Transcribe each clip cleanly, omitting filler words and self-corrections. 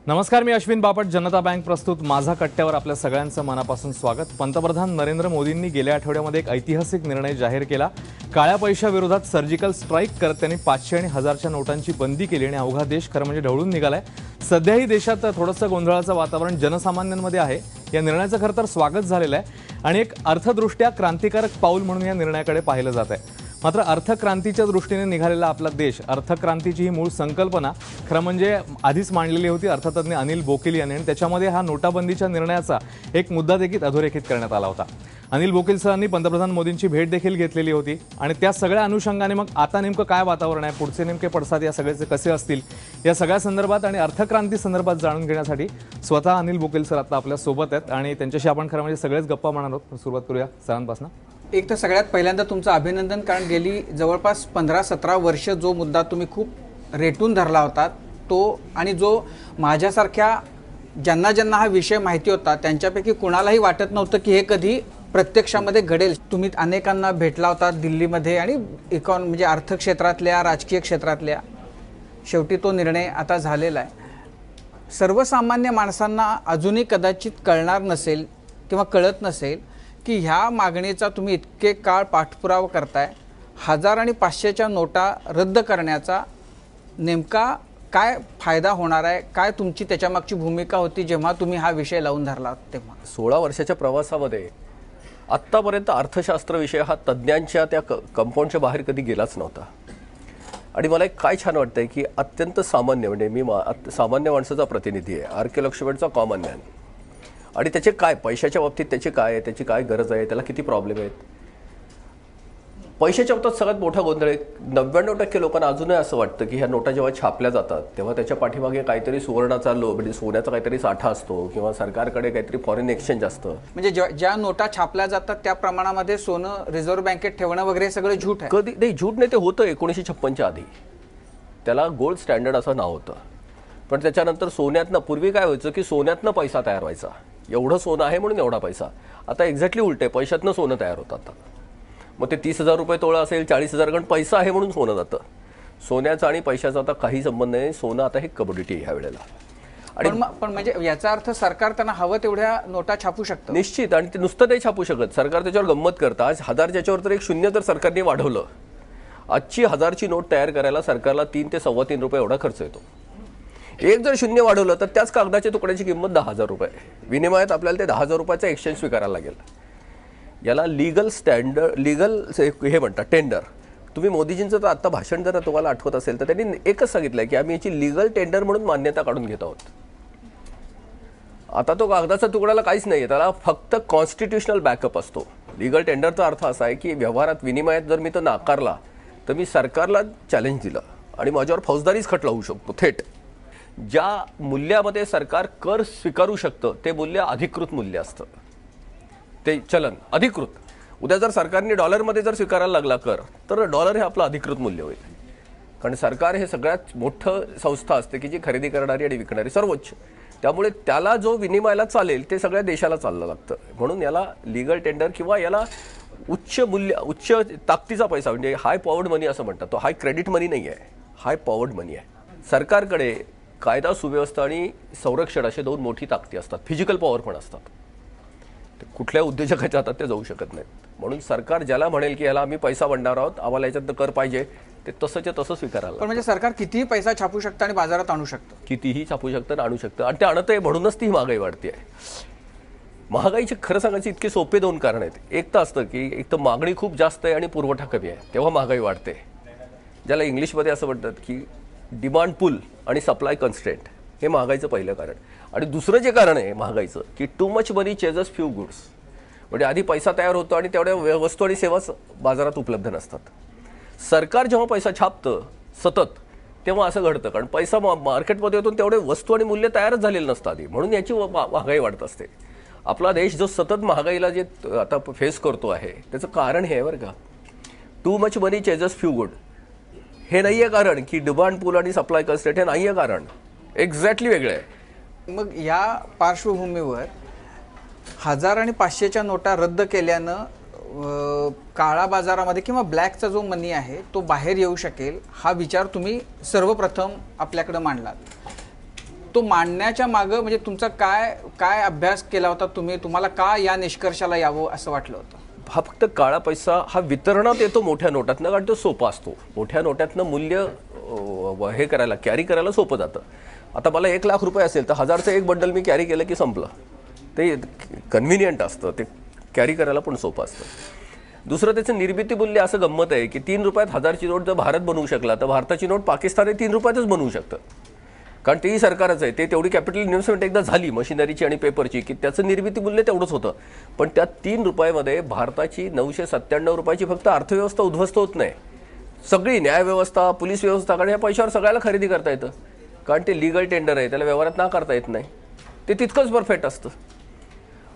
नमस्कार, मी अश्विन बापट. जनता बँक प्रस्तुत माझा कट्ट्यावर आपल्या सगळ्यांचं मनापासून स्वागत. पंतप्रधान नरेंद्र मोदींनी गेल्या आठवड्यामध्ये एक ऐतिहासिक निर्णय जाहीर केला. काळ्या पैशाविरोधात सर्जिकल स्ट्राईक करत त्यांनी 500 आणि 1000च्या नोटांची बंदी केली आणि अवघा देश खरं म्हणजे ढवळून निघालाय. सध्याही देशात थोडंसं गोंधळाचं वातावरण जनसामान्यांमध्ये आहे. या निर्णयाचं खरं तर स्वागत झालेलं आहे आणि एक अर्थदृष्ट्या क्रांतिकारक पाऊल म्हणून या निर्णयाकडे पाहिलं जात आहे. मात्र अर्थक्रांतीच्या दृष्टीने निघालेला आपला देश, अर्थक्रांतीची ही मूळ संकल्पना खरं म्हणजे आधीच मांडलेली होती अर्थतज्ञ अनिल बोकील यांनी, आणि त्याच्यामध्ये हा नोटाबंदीच्या निर्णयाचा एक मुद्दा देखील अधोरेखित करण्यात आला होता. अनिल बोकील सरांनी पंतप्रधान मोदींची भेट देखील घेतलेली होती आणि त्या सगळ्या अनुषंगाने मग आता नेमकं काय वातावरण आहे, पुढचे नेमके पडसाद या सगळ्याचे कसे असतील, या सगळ्या संदर्भात आणि अर्थक्रांती संदर्भात जाणून घेण्यासाठी स्वतः अनिल बोकील सर आता आपल्या सोबत आहेत आणि त्यांच्याशी आपण खरं म्हणजे सगळेच गप्पा मारणार आहोत. सुरुवात करूया सरांपासून. एक तर सगळ्यात पहिल्यांदा तुमचं अभिनंदन, कारण गेली जवळपास 15-17 वर्ष जो मुद्दा तुम्ही खूप रेटून धरला होता तो, आणि जो माझ्यासारख्या ज्यांना हा विषय माहिती होता त्यांच्यापैकी कुणालाही वाटत नव्हतं की हे कधी प्रत्यक्षामध्ये घडेल. तुम्ही अनेकांना भेटला होता दिल्लीमध्ये आणि म्हणजे अर्थक्षेत्रातल्या, राजकीय क्षेत्रातल्या. शेवटी तो निर्णय आता झालेला आहे. सर्वसामान्य माणसांना अजूनही कदाचित कळणार नसेल किंवा कळत नसेल की ह्या मागणीचा तुम्ही इतके काळ पाठपुरावा करताय. 1000 आणि 500च्या नोटा रद्द करण्याचा नेमका काय फायदा होणार आहे, काय तुमची त्याच्यामागची भूमिका होती जेव्हा तुम्ही हा विषय लावून धरला तेव्हा? 16 वर्षाच्या प्रवासामध्ये आत्तापर्यंत अर्थशास्त्र विषय हा तज्ज्ञांच्या त्या कंपाऊंडच्या बाहेर कधी गेलाच नव्हता. आणि मला एक काय छान वाटतंय की अत्यंत सामान्य, म्हणजे मी सामान्य माणसाचा प्रतिनिधी आहे, आर्किओलॉजिस्टचा कॉमन मॅन, आणि त्याचे काय पैशाच्या बाबतीत त्याची काय आहे, त्याची काय गरज आहे, त्याला किती प्रॉब्लेम आहेत. पैशाच्या बाबतीत सगळ्यात मोठा गोंधळ आहे. 99% लोकांना अजूनही असं वाटतं की ह्या नोटा जेव्हा छापल्या जातात तेव्हा त्याच्या पाठीमागे काहीतरी सुवर्णाचा म्हणजे सोन्याचा काहीतरी साठा असतो किंवा सरकारकडे काहीतरी फॉरेन एक्सचेंज असतं. म्हणजे ज्या नोटा छापल्या जातात त्या प्रमाणामध्ये सोनं रिझर्व्ह बँकेत ठेवणं वगैरे सगळं झूट आहे. कधी नाही, झूट नाही, ते होतं 1956च्या आधी. त्याला गोल्ड स्टँडर्ड असं नाव होतं. पण त्याच्यानंतर सोन्यातनं, पूर्वी काय व्हायचं की सोन्यातनं पैसा तयार व्हायचा. एवढं सोनं आहे म्हणून एवढा पैसा. आता एक्झॅक्टली उलटे, पैशातनं सोनं तयार होतं आता. मग ते 30,000 रुपये तोळा असेल, 40,000, कारण पैसा आहे म्हणून सोनं जातं. सोन्याचा आणि पैशाचा आता काही संबंध नाही. सोनं आता हे कमोडिटी ह्या वेळेला. आणि पण म्हणजे याचा अर्थ सरकार त्यांना हवं तेवढ्या नोटा छापू शकतं. निश्चित. आणि ते नुसतं नाही छापू शकत. सरकार त्याच्यावर गंमत करतं. आज 1000 ज्याच्यावर तर एक शून्य तर सरकारने वाढवलं. आजची 1000ची नोट तयार करायला सरकारला 3 ते ₹3.25 रुपये एवढा खर्च येतो. एक जर शून्य वाढवलं तर त्याच कागदाच्या तुकड्याची किंमत 10,000 रुपये. विनिमयात आपल्याला ते 10,000 रुपयाचा एक्सचेंज स्वीकारायला लागेल. याला लीगल स्टँडर्ड, लीगल हे म्हणतात टेंडर. तुम्ही मोदीजींचं तर आता भाषण जर तुम्हाला आठवत असेल तर त्यांनी एकच सांगितलंय की आम्ही याची लीगल टेंडर म्हणून मान्यता काढून घेत आहोत. आता तो कागदाचा तुकड्याला काहीच नाही, त्याला फक्त कॉन्स्टिट्युशनल बॅकअप असतो. लीगल टेंडरचा अर्थ असा आहे की व्यवहारात, विनिमयात जर मी तो नाकारला तर मी सरकारला चॅलेंज दिलं आणि माझ्यावर फौजदारीच खटला होऊ शकतो थेट. ज्या मूल्यामध्ये सरकार कर स्वीकारू शकतं ते मूल्य अधिकृत मूल्य असतं. ते चलन अधिकृत. उद्या जर सरकारने डॉलरमध्ये जर स्वीकारायला लागला कर तर डॉलर हे आपलं अधिकृत मूल्य होईल. कारण सरकार हे सगळ्यात मोठं संस्था असते की जी खरेदी करणारी आणि विकणारी सर्वोच्च. त्यामुळे त्याला जो विनिमयाला चालेल ते सगळ्या देशाला चाललं लागतं. म्हणून याला लीगल टेंडर किंवा याला उच्च मूल्य, उच्च ताकदीचा पैसा, म्हणजे हाय पॉवर्ड मनी असं म्हणतात. तो हाय क्रेडिट मनी नाही आहे, हाय पॉवर्ड मनी आहे. सरकारकडे कायदा सुव्यवस्था आणि संरक्षण असे 2 मोठी ताकदी असतात. फिजिकल पॉवर पण असतात. ते कुठल्या उद्योजकाच्या हातात ते जाऊ शकत नाहीत. म्हणून सरकार ज्याला म्हणेल की याला आम्ही पैसा भरणार आहोत, आम्हाला याच्यात कर पाहिजे, ते तसंच्या तसं स्वीकारायला. पण म्हणजे सरकार कितीही पैसा छापू शकतं आणि बाजारात आणू शकतं, कितीही छापू शकतं आणि आणू शकतं. आणि ते आणत आहे म्हणूनच ती महागाई वाढते आहे. महागाईची खरं सांगायची इतके सोपे 2 कारण आहेत. एक तर असतं की एक तर मागणी खूप जास्त आहे आणि पुरवठा कमी आहे, तेव्हा महागाई वाढते. ज्याला इंग्लिशमध्ये असं म्हणतात की डिमांड पुल आणि सप्लाय कन्स्ट्रेंट, हे महागाईचं पहिलं कारण. आणि दुसरं जे कारण आहे महागाईचं की टू मच मनी चेजेस फ्यू गुड्स. म्हणजे आधी पैसा तयार होतो आणि तेवढ्या वस्तू आणि सेवा बाजारात उपलब्ध नसतात. सरकार जेव्हा पैसा छापतं सतत तेव्हा असं घडतं, कारण पैसा मार्केटमध्ये येतो तेवढे वस्तू आणि मूल्य तयारच झालेलं नसतं आधी, म्हणून याची महागाई वाढत असते. आपला देश जो सतत महागाईला जे आता फेस करतो आहे त्याचं कारण हे आहे बरं का. टू मच मनी चेजेस फ्यू गुड हे नाही आहे कारण, की डिमांड पूल आणि सप्लाय कन्स्ट्रेंट हे नाही आहे कारण. एक्झॅक्टली वेगळं आहे. मग या पार्श्वभूमीवर 1000 आणि 500च्या नोटा रद्द केल्यानं काळा बाजारामध्ये किंवा ब्लॅकचा जो मनी आहे तो बाहेर येऊ शकेल, हा विचार तुम्ही सर्वप्रथम आपल्याकडे मांडलात. तो मांडण्याच्या मागं म्हणजे तुमचा काय काय अभ्यास केला होता तुम्ही, तुम्हाला का या निष्कर्षाला यावं असं वाटलं होतं? हा फक्त काळा पैसा हा वितरणात येतो मोठ्या नोटातनं, कारण तो सोपा असतो. मोठ्या नोटातनं मूल्य हे करायला, कॅरी करायला सोपं जातं. आता मला 1 लाख रुपये असेल तर 1000चं एक बंडल मी कॅरी केलं की संपलं. ते कन्व्हिनियंट असतं, ते कॅरी करायला पण सोपं असतं. दुसरं त्याचं निर्मिती मूल्य असं गंमत आहे की 3 रुपयात 1000ची नोट जर भारत बनवू शकला तर भारताची नोट पाकिस्तान 3 रुपयातच बनवू शकतं, कारण तेही सरकारच आहे. ते तेवढी कॅपिटल इन्व्हेस्टमेंट एकदा झाली मशिनरीची आणि पेपरची की त्याचं निर्मिती मूल्य तेवढंच होतं. पण त्या 3 रुपयामध्ये भारताची 997 रुपयाची फक्त अर्थव्यवस्था उद्ध्वस्त होत नाही. सगळी न्यायव्यवस्था, पोलीस व्यवस्था, कारण या पैशावर सगळ्याला खरेदी करता येतं, कारण ते लीगल टेंडर आहे, त्याला व्यवहारात ना करता येत नाही. ते तितकंच परफेक्ट असतं.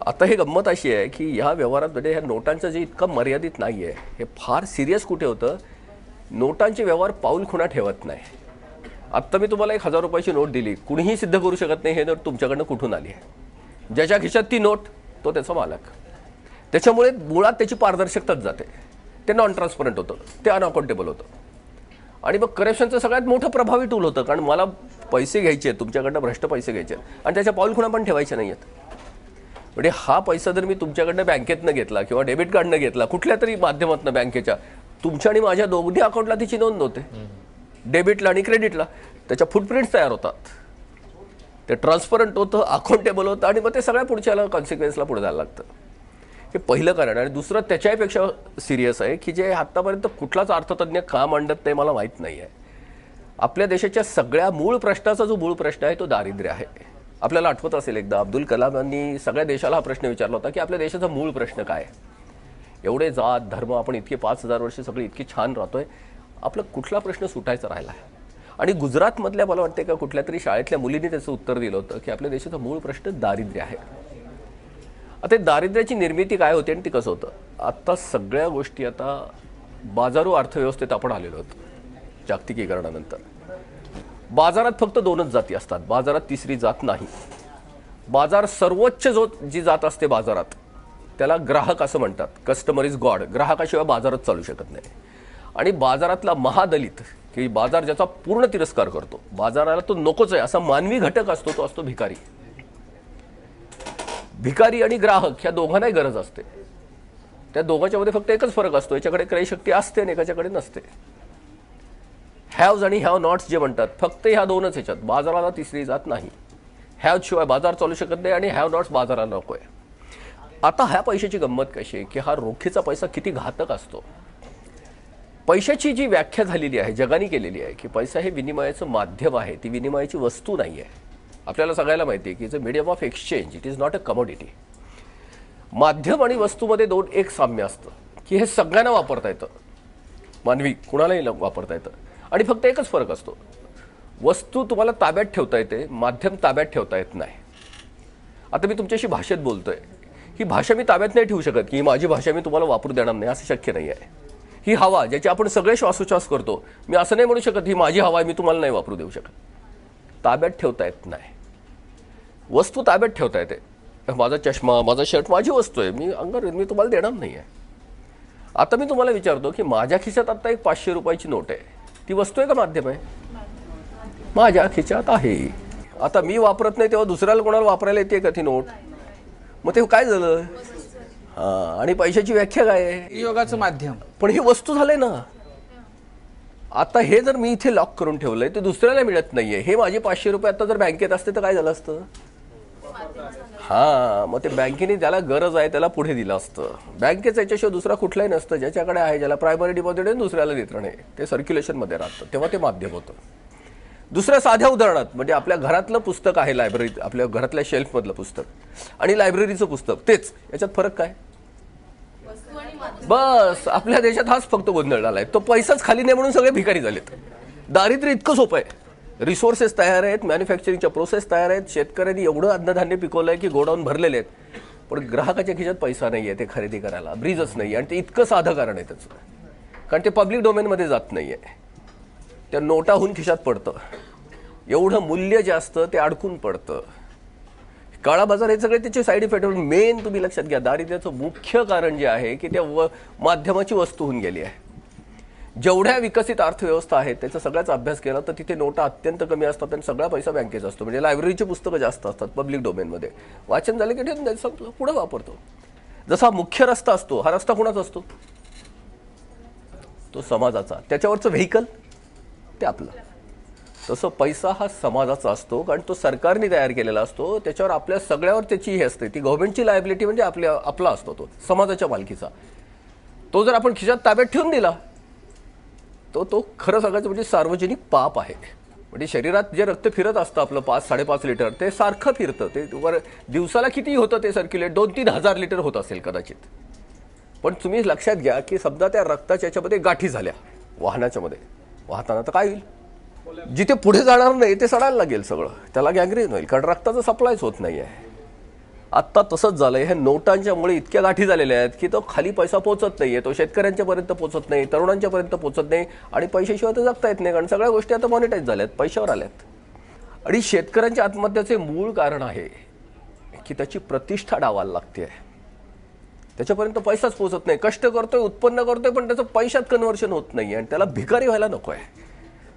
आता हे गंमत अशी आहे की ह्या व्यवहारामध्ये ह्या नोटांचं जे इतकं मर्यादित नाही आहे, हे फार सिरियस कुठे होतं, नोटांचे व्यवहार पाऊल खुणा ठेवत नाही. आत्ता मी तुम्हाला 1000 रुपयाची नोट दिली, कुणीही सिद्ध करू शकत नाही हे नोट तुमच्याकडनं कुठून आली आहे. ज्याच्या खिशात ती नोट तो त्याचा मालक. त्याच्यामुळे मुळात त्याची पारदर्शकताच जाते. ते नॉन ट्रान्सपरंट होतं, ते अनअकाउंटेबल होतं. आणि मग करप्शनचं सगळ्यात मोठं प्रभावी टूल होतं, कारण मला पैसे घ्यायचे आहेत तुमच्याकडनं, भ्रष्ट पैसे घ्यायचे आहेत आणि त्याच्या पाऊल खुणा पण ठेवायच्या नाही आहेत. म्हणजे हा पैसा जर मी तुमच्याकडनं बँकेतनं घेतला किंवा डेबिट कार्डनं घेतला, कुठल्या तरी माध्यमातून बँकेच्या, तुमच्या आणि माझ्या दोन्ही अकाउंटला तिची नोंद होते, डेबिटला आणि क्रेडिटला. त्याच्या फुटप्रिंट्स तयार होतात, ते ट्रान्सपरंट होतं, अकाउंटेबल होतं आणि मग ते सगळ्या पुढच्याला कॉन्सिक्वेन्सला पुढे जायला लागतं. हे पहिलं कारण. आणि दुसरं त्याच्यापेक्षा सिरियस आहे की जे आत्तापर्यंत कुठलाच अर्थतज्ञ का मांडत नाही मला माहीत नाही आहे. आपल्या देशाच्या सगळ्या मूळ प्रश्नाचा जो मूळ प्रश्न आहे तो दारिद्र्य आहे. आपल्याला आठवत असेल एकदा अब्दुल कलाम यांनी सगळ्या देशाला हा प्रश्न विचारला होता की आपल्या देशाचा मूळ प्रश्न काय आहे. एवढे जात धर्म आपण इतके 5000 वर्ष सगळे इतकी छान राहतोय, आपला कुठला प्रश्न सुटायचा राहिला आहे. आणि गुजरातमधल्या मला वाटते का कुठल्या तरी शाळेतल्या मुलींनी त्याचं उत्तर दिलं होतं की आपल्या देशाचा मूळ प्रश्न दारिद्र्य आहे. आता दारिद्र्याची निर्मिती काय होते आणि ती कसं होतं. आता सगळ्या गोष्टी आता बाजारू अर्थव्यवस्थेत आपण आलेलो आहोत जागतिकीकरणानंतर. बाजारात फक्त 2च जाती असतात, बाजारात तिसरी जात नाही. बाजार सर्वोच्च जी जात असते बाजारात त्याला ग्राहक असं म्हणतात. Customer is God. ग्राहकाशिवाय बाजारच चालू शकत नाही. आणि बाजारातला महादलित की बाजार ज्याचा पूर्ण तिरस्कार करतो, बाजाराला तो नकोच आहे असा मानवी घटक असतो, तो असतो भिकारी. भिकारी आणि ग्राहक ह्या दोघांनाही गरज असते. त्या दोघांच्या मध्ये फक्त एकच फरक असतो, याच्याकडे क्रयशक्ती असते आणि एकाच्याकडे नसते. हॅव्ज आणि हॅव नॉट्स जे म्हणतात, फक्त ह्या 2च ह्याच्यात. बाजाराला तिसरी जात नाही. हॅव शिवाय बाजार चालू शकत नाही आणि हॅव नॉट्स बाजाराला नको आहे. आता ह्या पैशाची गंमत कशी आहे की हा रोखीचा पैसा किती घातक असतो. पैशाची जी व्याख्या झालेली आहे, जगाने केलेली आहे की पैसा हे विनिमयाचं माध्यम आहे, ती विनिमयाची वस्तू नाही आहे. आपल्याला सगळ्याला माहिती आहे की it's a medium of exchange, it is not a commodity. माध्यम आणि वस्तूमध्ये एक साम्य असतं की हे सगळ्यांना वापरता येतं, मानवी कुणालाही वापरता येतं. आणि फक्त एकच फरक असतो, वस्तू तुम्हाला ताब्यात ठेवता येते, माध्यम ताब्यात ठेवता येत नाही. आता मी तुमच्याशी भाषेत बोलतोय, ही भाषा मी ताब्यात नाही ठेवू शकत की माझी भाषा मी तुम्हाला वापरू देणार नाही, असं शक्य नाही आहे. ही हवा ज्याची आपण सगळे श्वासोच्छ्वास करतो, मी असं नाही म्हणू शकत ही माझी हवा आहे मी तुम्हाला नाही वापरू देऊ शकत. ताब्यात ठेवता येत नाही. वस्तू ताब्यात ठेवता येते. माझा चष्मा, माझा शर्ट माझी वस्तू आहे, मी अंगावर मी तुम्हाला देणार नाही आहे. आता मी तुम्हाला विचारतो की माझ्या खिशात आता एक 500 रुपयाची नोट आहे, ती वस्तू आहे का माध्यम आहे? माझ्या खिशात आहे. आता मी वापरत नाही तेव्हा दुसऱ्याला कोणाला वापरायला येते का ती नोट? मग ते काय झालं? आणि पैशाची व्याख्या काय आहे? योगाचं माध्यम. पण ही वस्तू झालंय ना. आता हे जर मी इथे लॉक करून ठेवलंय ते दुसऱ्याला मिळत नाहीये, हे माझे 500 रुपये आता जर बँकेत असते तर काय झालं असतं? मग ते बँकेने ज्याला गरज आहे त्याला पुढे दिलं असतं. बँकेचं याच्याशिवाय दुसरा कुठलाही नसतं. ज्याच्याकडे आहे, ज्याला प्रायमरी डिपॉझिट आहे, दुसऱ्याला वितरण आहे, ते सर्क्युलेशनमध्ये राहतं, तेव्हा ते माध्यम होतं. दुसऱ्या साध्या उदाहरणात म्हणजे आपल्या घरातलं पुस्तक आहे, लायब्ररीत आपल्या घरातल्या शेल्फमधलं पुस्तक आणि लायब्ररीचं पुस्तक, तेच. याच्यात फरक काय? बस आपल्या देशात हाच फक्त गोंधळ झालाय. तो पैसाच खाली नाही म्हणून सगळे भिकारी झालेत. दारिद्र्य इतकं सोपं आहे. रिसोर्सेस तयार आहेत, मॅन्युफॅक्चरिंगच्या प्रोसेस तयार आहेत, शेतकऱ्यांनी एवढं अन्नधान्य पिकवलंय की गोडाऊन भरलेले आहेत, पण ग्राहकाच्या खिशात पैसा नाही आहे ते खरेदी करायला, ब्रीजच नाही. आणि ते इतकं साधं कारण आहे त्याचं, कारण ते पब्लिक डोमेनमध्ये जात नाही आहे, त्या नोटाहून खिशात पडतं. एवढं मूल्य जे असतं ते अडकून पडतं. काळा बाजार हे सगळे त्याचे साईड इफेक्ट. मेन तुम्ही लक्षात घ्या, दारिद्र्याचं मुख्य कारण जे आहे की त्या माध्यमाची वस्तू होऊन गेली आहे. जेवढ्या विकसित अर्थव्यवस्था आहेत त्याचा सगळ्याचा अभ्यास केला तर तिथे नोटा अत्यंत कमी असतात आणि सगळा पैसा बँकेचा असतो. म्हणजे लायब्ररीची पुस्तकं जास्त असतात पब्लिक डोमेनमध्ये. वाचन झालं की ठेवून द्यायचं, संपलं, पुढे वापरतो. जसा मुख्य रस्ता असतो, हा रस्ता कोणाचा असतो? तो समाजाचा. त्याच्यावरचं व्हेकल ते आपलं. तसं पैसा हा समाजाचा असतो कारण तो सरकारने तयार केलेला असतो. त्याच्यावर आपल्या सगळ्यावर त्याची हे असते, ती गव्हर्नमेंटची लायबिलिटी म्हणजे आपला असतो, तो समाजाच्या मालकीचा. तो जर आपण खिशात ताब्यात ठेवून दिला तो खरं सांगायचं म्हणजे सार्वजनिक पाप आहे. म्हणजे शरीरात जे रक्त फिरत असतं आपलं 5-5.5 लिटर, ते सारखं फिरतं. ते दिवसाला किती होतं ते सर्क्युलेट? 2-3 हजार लिटर होत असेल कदाचित. पण तुम्ही लक्षात घ्या की समजा त्या रक्ताच्या याच्यामध्ये गाठी झाल्या वाहनाच्या मध्ये वाहताना, तर काय होईल? जिथे पुढे जाणार नाही ते सडायला लागेल सगळं, त्याला गँग्रीन होईल कारण रक्ताचं सप्लायच होत नाही आहे. आत्ता तसंच झालंय. ह्या नोटांच्यामुळे इतक्या गाठी झालेल्या आहेत की तो खाली पैसा पोहोचत नाहीये, तो शेतकऱ्यांच्यापर्यंत पोहोचत नाही, तरुणांच्यापर्यंत पोहोचत नाही आणि पैशाशिवाय तर जगता येत नाही कारण सगळ्या गोष्टी आता मॉनिटाईज झाल्यात, पैशावर आल्यात. आणि शेतकऱ्यांच्या आत्महत्याचे मूळ कारण आहे की त्याची प्रतिष्ठा डावायला लागते. त्याच्यापर्यंत पैसाच पोहोचत नाही. कष्ट करतोय, उत्पन्न करतोय, पण त्याचं पैशात कन्व्हर्शन होत नाही आणि त्याला भिकारी व्हायला नको आहे.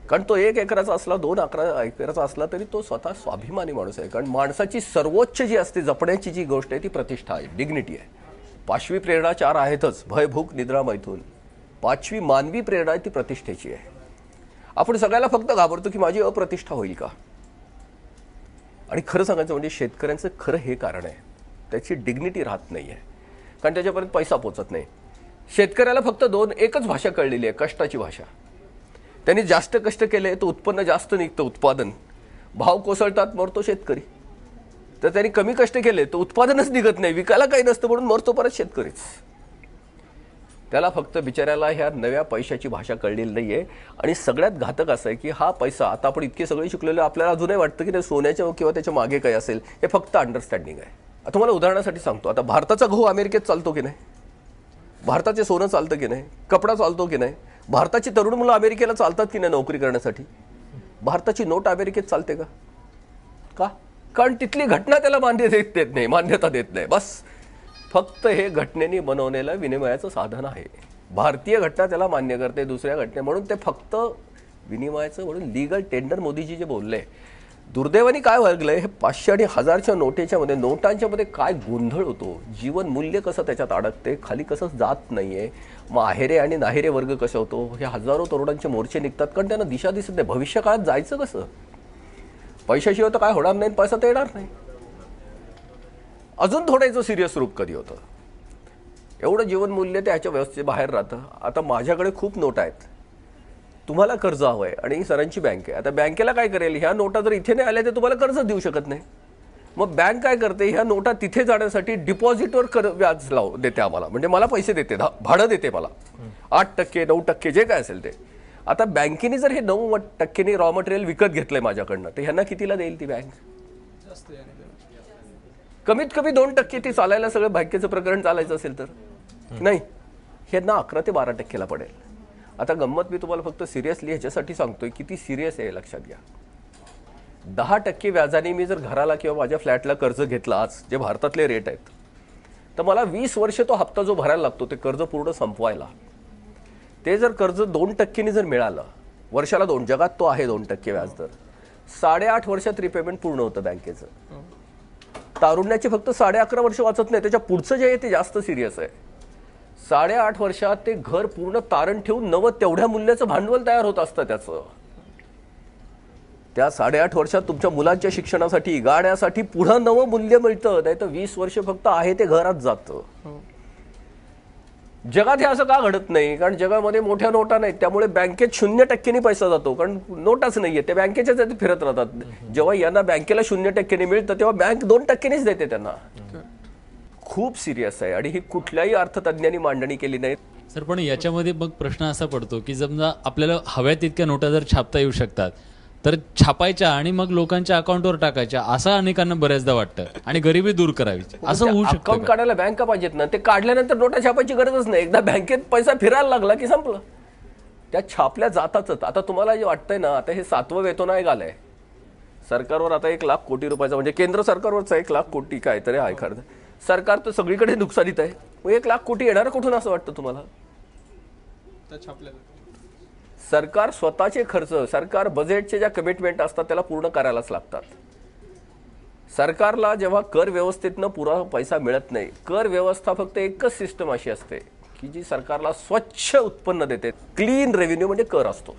कारण तो 1 एकराचा असला, 2 एकराचा असला तरी तो स्वतः स्वाभिमानी माणूस आहे. कारण माणसाची सर्वोच्च जी असते जपण्याची जी गोष्ट आहे ती प्रतिष्ठा आहे, डिग्निटी आहे. 5वी प्रेरणा 4 आहेतच, भय, भूक, निद्रा, मैथून. 5वी मानवी प्रेरणा आहे ती प्रतिष्ठेची आहे. आपण सगळ्याला फक्त घाबरतो की माझी अप्रतिष्ठा होईल का. आणि खरं सांगायचं म्हणजे शेतकऱ्यांचं खरं हे कारण आहे, त्याची डिग्निटी राहत नाही आहे कारण त्याच्यापर्यंत पैसा पोचत नाही. शेतकऱ्याला फक्त एकच भाषा कळलेली आहे, कष्टाची भाषा. त्यांनी जास्त कष्ट केले तर उत्पन्न जास्त निघतं, उत्पादन. भाव कोसळतात, मरतो शेतकरी. तर त्यांनी कमी कष्ट केले तर उत्पादनच निघत नाही, विकायला काही नसतं म्हणून मरतो परत शेतकरीच. त्याला फक्त बिचाऱ्याला ह्या नव्या पैशाची भाषा कळलेली नाहीये. आणि सगळ्यात घातक असं आहे की हा पैसा, आता आपण इतके सगळे शिकलेलो, आपल्याला अजूनही वाटतं की सोन्याच्या किंवा त्याच्या मागे काय असेल, हे फक्त अंडरस्टँडिंग आहे. आता तुम्हाला उदाहरणासाठी सांगतो, आता भारताचा गहू अमेरिकेत चालतो की नाही, भारताचे सोनं चालतं की नाही, कपडा चालतो की नाही, भारताची तरुण मुलं अमेरिकेला चालतात की नाही नोकरी करण्यासाठी, भारताची नोट अमेरिकेत चालते का? का? कारण तिथली घटना त्याला मान्यता देत नाही. बस फक्त हे घटनेने बनवलेलं विनिमयाचं साधन आहे. भारतीय घटना त्याला मान्य करते, दुसऱ्या घटने म्हणून ते फक्त विनिमयाचं म्हणून लीगल टेंडर. मोदीजी जे बोलले, दुर्दैवाने काय वागलंय, हे 500 आणि 1000च्या नोटेच्या मध्ये, नोटांच्या मध्ये काय गोंधळ होतो, जीवन मूल्य कसं त्याच्यात अडकते, खाली कसं जात नाहीये, मग आहेरे आणि नाहेरे वर्ग कसं होतो. हे हजारो तरुणांचे मोर्चे निघतात कारण त्यांना दिशा दिसत नाही. भविष्य काळात जायचं कसं? पैशाशिवाय तर काय होणार नाही, पैसा तर येणार नाही. अजून थोडं याचं सिरियस रूप कधी होतं, एवढं जीवन मूल्य त्याच्या व्यवस्थेच्या बाहेर राहतं. आता माझ्याकडे खूप नोट आहेत, तुम्हाला कर्ज हवं आहे आणि सरांची बँक आहे. आता बँकेला काय करेल, ह्या नोटा जर इथे नाही आल्या तर तुम्हाला कर्ज देऊ शकत नाही. मग बँक काय करते, ह्या नोटा तिथे जाण्यासाठी डिपॉझिटवर व्याज देते आम्हाला, म्हणजे मला पैसे देते, भाडं देते मला 8%, 9% जे काय असेल ते. आता बँकेने जर हे 9% रॉ मटेरियल विकत घेतलंय माझ्याकडनं, तर ह्यांना कितीला देईल ती बँक? कमीत कमी 2% ती चालायला, सगळं बँकेचं प्रकरण चालायचं असेल तर नाही, ह्यांना 11 ते 12%ला पडेल. आता गंमत मी तुम्हाला फक्त सिरियसली ह्याच्यासाठी सांगतोय, किती सिरियस आहे लक्षात घ्या. 10% व्याजाने मी जर घराला किंवा माझ्या फ्लॅटला कर्ज घेतलं आज, जे भारतातले रेट आहेत, तर मला 20 वर्ष तो हप्ता जो भरायला लागतो ते कर्ज पूर्ण संपवायला, ते जर कर्ज 2%नी जर मिळालं, वर्षाला 2, जगात तो आहे 2% व्याजदर, 8.5 वर्षात रिपेमेंट पूर्ण होतं बँकेचं. तारुण्याचे फक्त 11.5 वर्ष वाचत नाही, त्याच्या पुढचं जे आहे ते जास्त सिरियस आहे. 8.5 वर्षात ते घर पूर्ण तारण ठेवून नवं तेवढ्या मूल्याचं भांडवल तयार होत असतं त्याचं. त्या 8.5 वर्षात तुमच्या मुलांच्या शिक्षणासाठी, गाण्यासाठी पुढं नवं मूल्य मिळतं. नाही तर 20 वर्ष फक्त आहे ते घरात जातं. जगात हे असं का घडत नाही? कारण जगामध्ये मोठ्या नोटा नाहीत, त्यामुळे बँकेत 0%नी पैसा जातो, कारण नोटाच नाहीये, ते बँकेच्याच फिरत राहतात. जेव्हा यांना बँकेला 0%नी मिळतं तेव्हा बँक 2%नीच देते त्यांना. खूप सिरियस आहे आणि ही कुठल्याही अर्थतज्ञांनी मांडणी केली नाही. सर, पण याच्यामध्ये मग प्रश्न असा पडतो की समजा आपल्याला हव्या तितक्या नोटा जर छापता येऊ शकतात तर छापायच्या आणि मग लोकांच्या अकाउंटवर टाकायच्या, असं अनेकांना बऱ्याचदा वाटतं, आणि गरिबी दूर करावी, असं होऊ शकतं. अकाउंट काढायला बँका पाहिजेत ना, ते काढल्यानंतर नोटा छापायची गरजच नाही. एकदा बँकेत पैसा फिरायला लागला की संपलं, त्या छापल्या जातातच. आता तुम्हाला जे वाटतंय ना, आता हे 7वं वेतन आयोग आलंय सरकारवर, आता 1 लाख कोटी रुपयाचा, म्हणजे केंद्र सरकारवरचा 1 लाख कोटी काहीतरी आयकर. सरकार तर सगळीकडे नुकसानीत आहे, मग 1 लाख कोटी येणार कुठून असं वाटतं तुम्हाला? सरकार स्वतःचे खर्च, सरकार बजेटचे ज्या कमिटमेंट असतात त्याला पूर्ण करायलाच लागतात. सरकारला जेव्हा कर व्यवस्थेतनं पुरा पैसा मिळत नाही, कर व्यवस्था फक्त एकच सिस्टम अशी असते की जी सरकारला स्वच्छ उत्पन्न देते. क्लीन रेव्हेन्यू म्हणजे कर असतो.